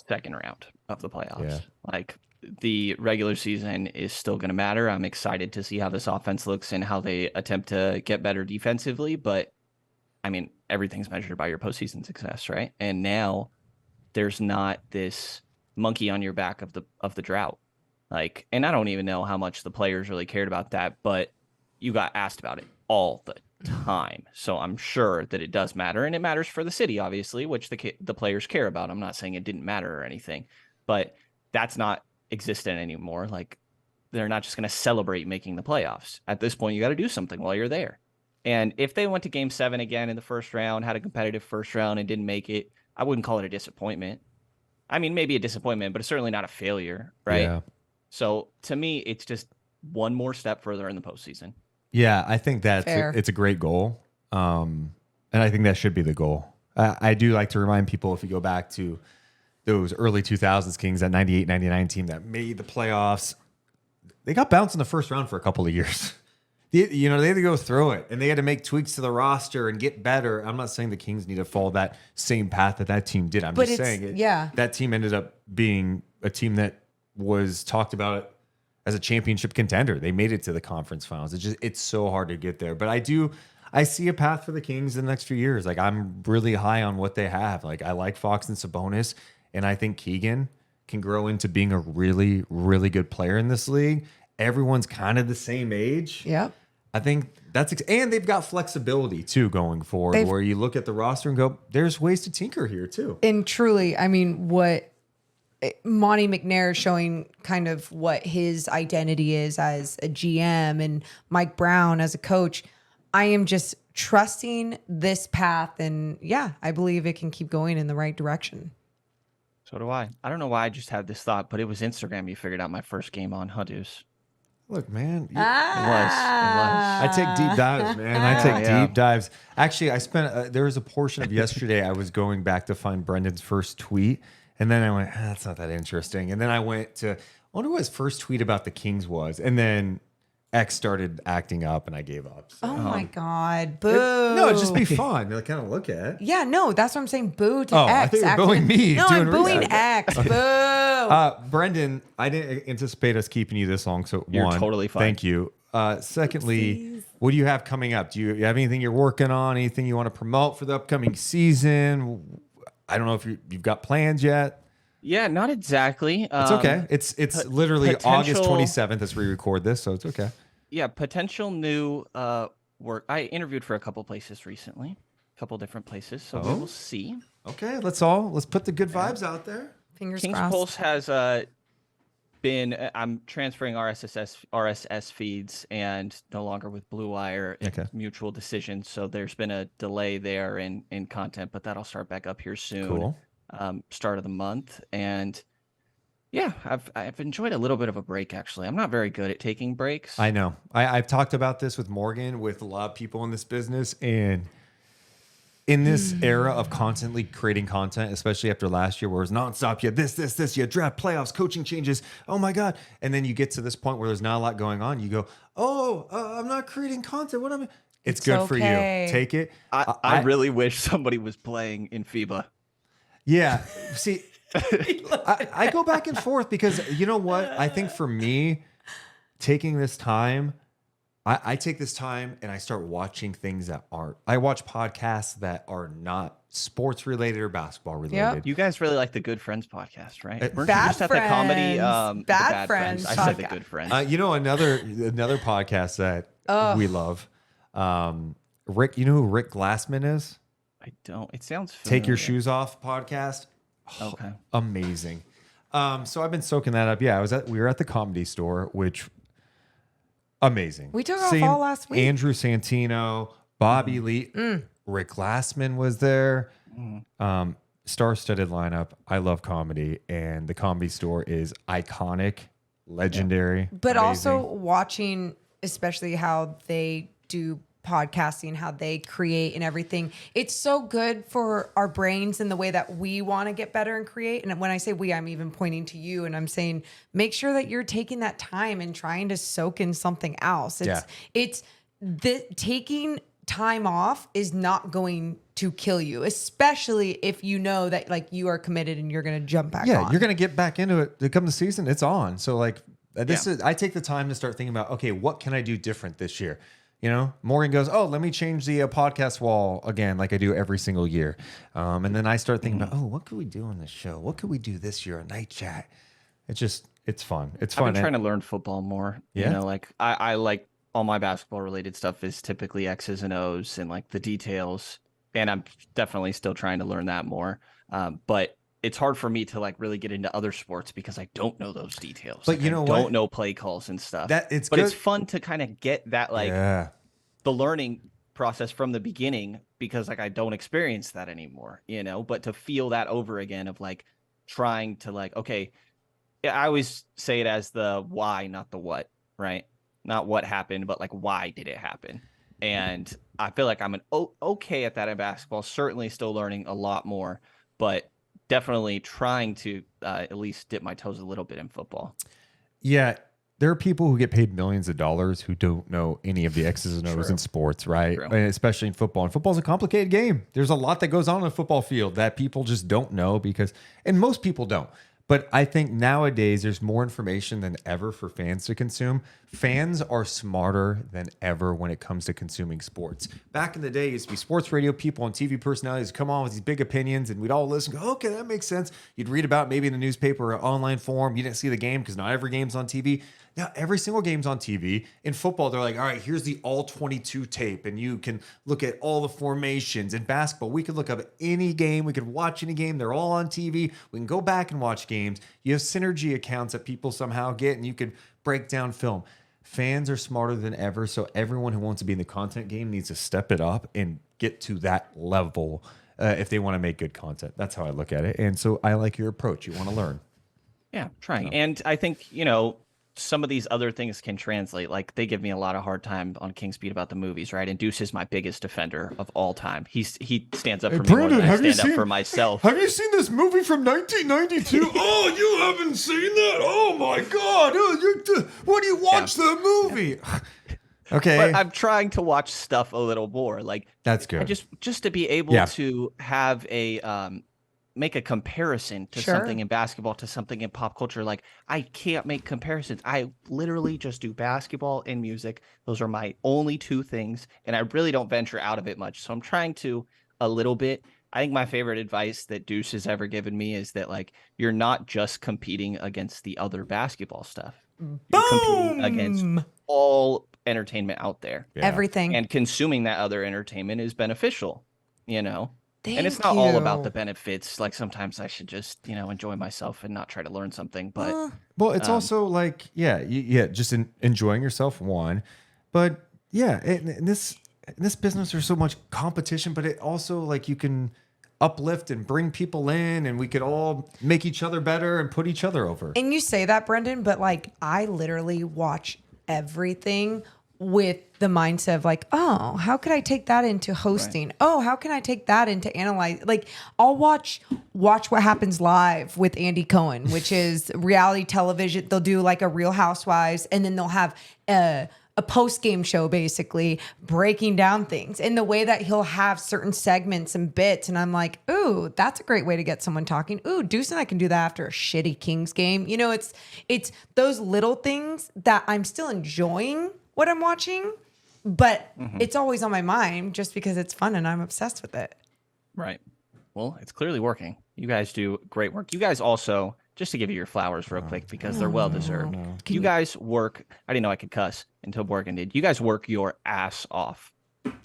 Second round of the playoffs.
Yeah.
Like, the regular season is still going to matter. I'm excited to see how this offense looks and how they attempt to get better defensively. But I mean, everything's measured by your postseason success, right? And now there's not this monkey on your back of the drought. Like, and I don't even know how much the players really cared about that, but you got asked about it all the time. So I'm sure that it does matter, and it matters for the city, obviously, which the players care about. I'm not saying it didn't matter or anything, but that's not existent anymore. Like, they're not just going to celebrate making the playoffs. At this point, you got to do something while you're there. And if they went to game 7 again in the first round, had a competitive first round and didn't make it, I wouldn't call it a disappointment. I mean, maybe a disappointment, but it's certainly not a failure, right?
Yeah.
So to me, it's just one more step further in the postseason.
Yeah, I think
Fair.
it's a great goal. And I think that should be the goal. I do like to remind people, if you go back to those early 2000s Kings, that 98, 99 team that made the playoffs, they got bounced in the first round for a couple of years. They had to go through it, and they had to make tweaks to the roster and get better. I'm not saying the Kings need to follow that same path that team did. I'm just saying that team ended up being a team that was talked about as a championship contender. They made it to the conference finals. It's so hard to get there. But I see a path for the Kings in the next few years. Like, I'm really high on what they have. Like, I like Fox and Sabonis, and I think Keegan can grow into being a really, really good player in this league. Everyone's kind of the same age.
Yep.
I think and they've got flexibility too going forward, where you look at the roster and go, there's ways to tinker here too.
And truly, I mean, what Monty McNair is showing kind of what his identity is as a GM, and Mike Brown as a coach. I am just trusting this path, and I believe it can keep going in the right direction.
So do I. I don't know why I just had this thought, but it was Instagram you figured out my first game on, huh, Deuce?
Look, man.
It was.
I take deep dives, man. I take deep dives. Actually, I spent, there was a portion of yesterday I was going back to find Brendan's first tweet. And then I went, that's not that interesting. And then I went to, I wonder what his first tweet about the Kings was. And then X started acting up, and I gave up. So.
Oh my God. Boo.
It'd just be fun to kind of look at.
Yeah, no, that's what I'm saying. Boo to
X.
I
thought you were booing me.
No, I'm booing X. Boo.
Brendan, I didn't anticipate us keeping you this long. So
You're totally fine.
Thank you. Secondly, what do you have coming up? Do you have anything you're working on? Anything you want to promote for the upcoming season? I don't know if you've got plans yet.
Yeah, not exactly.
It's okay. It's literally August 27th as we record this, so it's okay.
Yeah, potential new work. I interviewed for a couple places recently, a couple different places, so we will see.
Okay, let's put the good vibes out there.
Fingers
Kings
crossed.
Pulse has been. I'm transferring RSS feeds, and no longer with Blue Wire. It's mutual decision, so there's been a delay there in content, but that'll start back up here soon.
Cool.
Start of the month, and yeah, I've enjoyed a little bit of a break, actually. I'm not very good at taking breaks.
I know. I've talked about this with Morgan, with a lot of people in this business, and in this era of constantly creating content, especially after last year where it was nonstop, you had this, you had draft, playoffs, coaching changes, oh my God. And then you get to this point where there's not a lot going on. You go, I'm not creating content. What am I? It's good for you. Take it.
I really wish somebody was playing in FIBA.
Yeah. See, I go back and forth because you know what? I think for me, taking this time, I take this time and I start watching things that aren't. I watch podcasts that are not sports related or basketball related.
Yep.
You guys really like the Good Friends podcast, right? Weren't
Bad
you just at the comedy?
Bad Friends.
I said the Good Friends.
You know another podcast that we love. Rick, you know who Rick Glassman is?
I don't. It sounds familiar.
Take Your Shoes Off podcast. Oh,
okay.
Amazing. So I've been soaking that up. Yeah, we were at the Comedy Store, which amazing.
We took off all last week.
Andrew Santino, Bobby Lee, Rick Glassman was there. Star-studded lineup. I love comedy, and the Comedy Store is iconic, legendary.
But
amazing.
also watching, especially how they do podcasting, how they create and everything. It's so good for our brains and the way that we want to get better and create. And when I say we, I'm even pointing to you, and I'm saying, make sure that you're taking that time and trying to soak in something else. Taking time off is not going to kill you, especially if you know that like you are committed and you're going to jump back on.
Yeah, you're going to get back into it. To come the season, it's on. So like I take the time to start thinking about, okay, what can I do different this year? You know, Morgan goes, let me change the podcast wall again, like I do every single year. And then I start thinking about, what could we do on this show? What could we do this year? A night chat. It's fun. It's fun.
I've been trying to learn football more.
Yeah.
You know, like I like all my basketball related stuff is typically X's and O's and like the details. And I'm definitely still trying to learn that more. But it's hard for me to like really get into other sports because I don't know those details.
But you know what?
Don't know play calls and stuff.
But
it's fun to kind of get that the learning process from the beginning because like I don't experience that anymore, you know, but to feel that over again of like trying to like, okay, I always say it as the why, not the what, right? not what happened, but like why did it happen? And I feel like I'm okay at that in basketball. Certainly still learning a lot more, but definitely trying to at least dip my toes a little bit in football.
Yeah, there are people who get paid millions of dollars who don't know any of the X's and O's in sports, right?
True.
And especially in football. And football's a complicated game. There's a lot that goes on in a football field that people just don't know and most people don't. But I think nowadays there's more information than ever for fans to consume. Fans are smarter than ever when it comes to consuming sports. Back in the day, it used to be sports radio people and TV personalities come on with these big opinions, and we'd all listen and go, okay, that makes sense. You'd read about maybe in the newspaper or online forum. You didn't see the game because not every game's on TV. Now, every single game's on TV. In football, they're like, all right, here's the all 22 tape, and you can look at all the formations. In basketball, we could look up any game. We could watch any game. They're all on TV. We can go back and watch games. You have synergy accounts that people somehow get, and you could break down film. Fans are smarter than ever, so everyone who wants to be in the content game needs to step it up and get to that level if they want to make good content. That's how I look at it. And so I like your approach. You want to learn.
Yeah, trying. And I think, some of these other things can translate. Like they give me a lot of hard time on King's Beat about the movies, right? And Deuce is my biggest defender of all time. He stands up for me more than I stand up for myself.
Have you seen this movie from 1992? Oh, you haven't seen that? Oh my God! What do you watch the movie? Okay,
but I'm trying to watch stuff a little more. Like
that's good.
Just to be able to have a make a comparison to something in basketball to something in pop culture. Like I can't make comparisons. I literally just do basketball and music. Those are my only two things. And I really don't venture out of it much. So I'm trying to a little bit. I think my favorite advice that Deuce has ever given me is that like, you're not just competing against the other basketball stuff. You're competing against all entertainment out there.
Yeah. Everything.
And consuming that other entertainment is beneficial, And it's not all about the benefits. Like sometimes I should just, enjoy myself and not try to learn something. But
well, it's also like, just enjoying yourself. One, but in this business, there's so much competition. But it also like you can uplift and bring people in, and we could all make each other better and put each other over.
And you say that, Brenden, but like I literally watch everything with the mindset of like, oh, how could I take that into hosting? Right. Oh, how can I take that into analyze? Like I'll watch What Happens Live with Andy Cohen, which is reality television. They'll do like a Real Housewives, and then they'll have a post-game show basically breaking down things in the way that he'll have certain segments and bits. And I'm like, ooh, that's a great way to get someone talking. Ooh, Deuce and I can do that after a shitty Kings game. It's those little things that I'm still enjoying what I'm watching, but it's always on my mind just because it's fun and I'm obsessed with it.
Right. Well, it's clearly working. You guys do great work. You guys also, just to give you your flowers real quick because they're well-deserved. You guys work, I didn't know I could cuss until Morgan did. You guys work your ass off.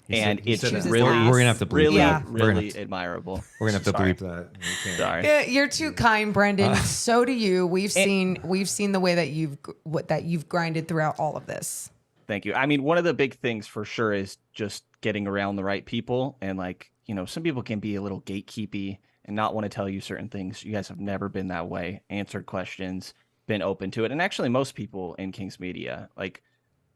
And it's really,
we're gonna have to bleep that.
Really admirable.
We're gonna have to bleep that.
Sorry.
Yeah, you're too kind, Brenden. So do you. We've seen the way that you've grinded throughout all of this.
Thank you. I mean, one of the big things for sure is just getting around the right people. And like, some people can be a little gatekeepy and not want to tell you certain things. You guys have never been that way, answered questions, been open to it. And actually most people in Kings Media, like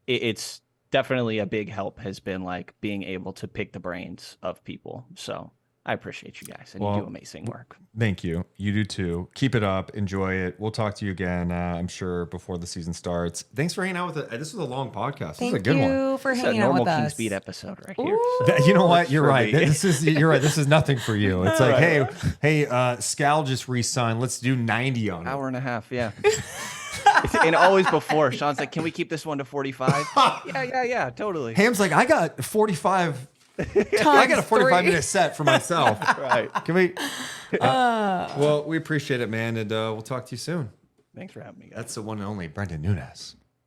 it's definitely a big help has been like being able to pick the brains of people. So I appreciate you guys, and you do amazing work.
Thank you. You do too. Keep it up. Enjoy it. We'll talk to you again, I'm sure, before the season starts. Thanks for hanging out with it. This was a long podcast. This is a good one.
Thank you for hanging out with us.
Normal Kings Beat episode right here.
You know what? You're right. You're right. This is nothing for you. It's like, hey, Scal just re-signed. Let's do 90 on it.
Hour and a half, yeah. And always before, Sean's like, can we keep this one to 45? Yeah, totally.
Ham's like, I got 45... I got a 45-minute set for myself.
Right.
Can we? Well, we appreciate it, man, and we'll talk to you soon.
Thanks for having me, guys.
That's the one and only Brenden Nunes.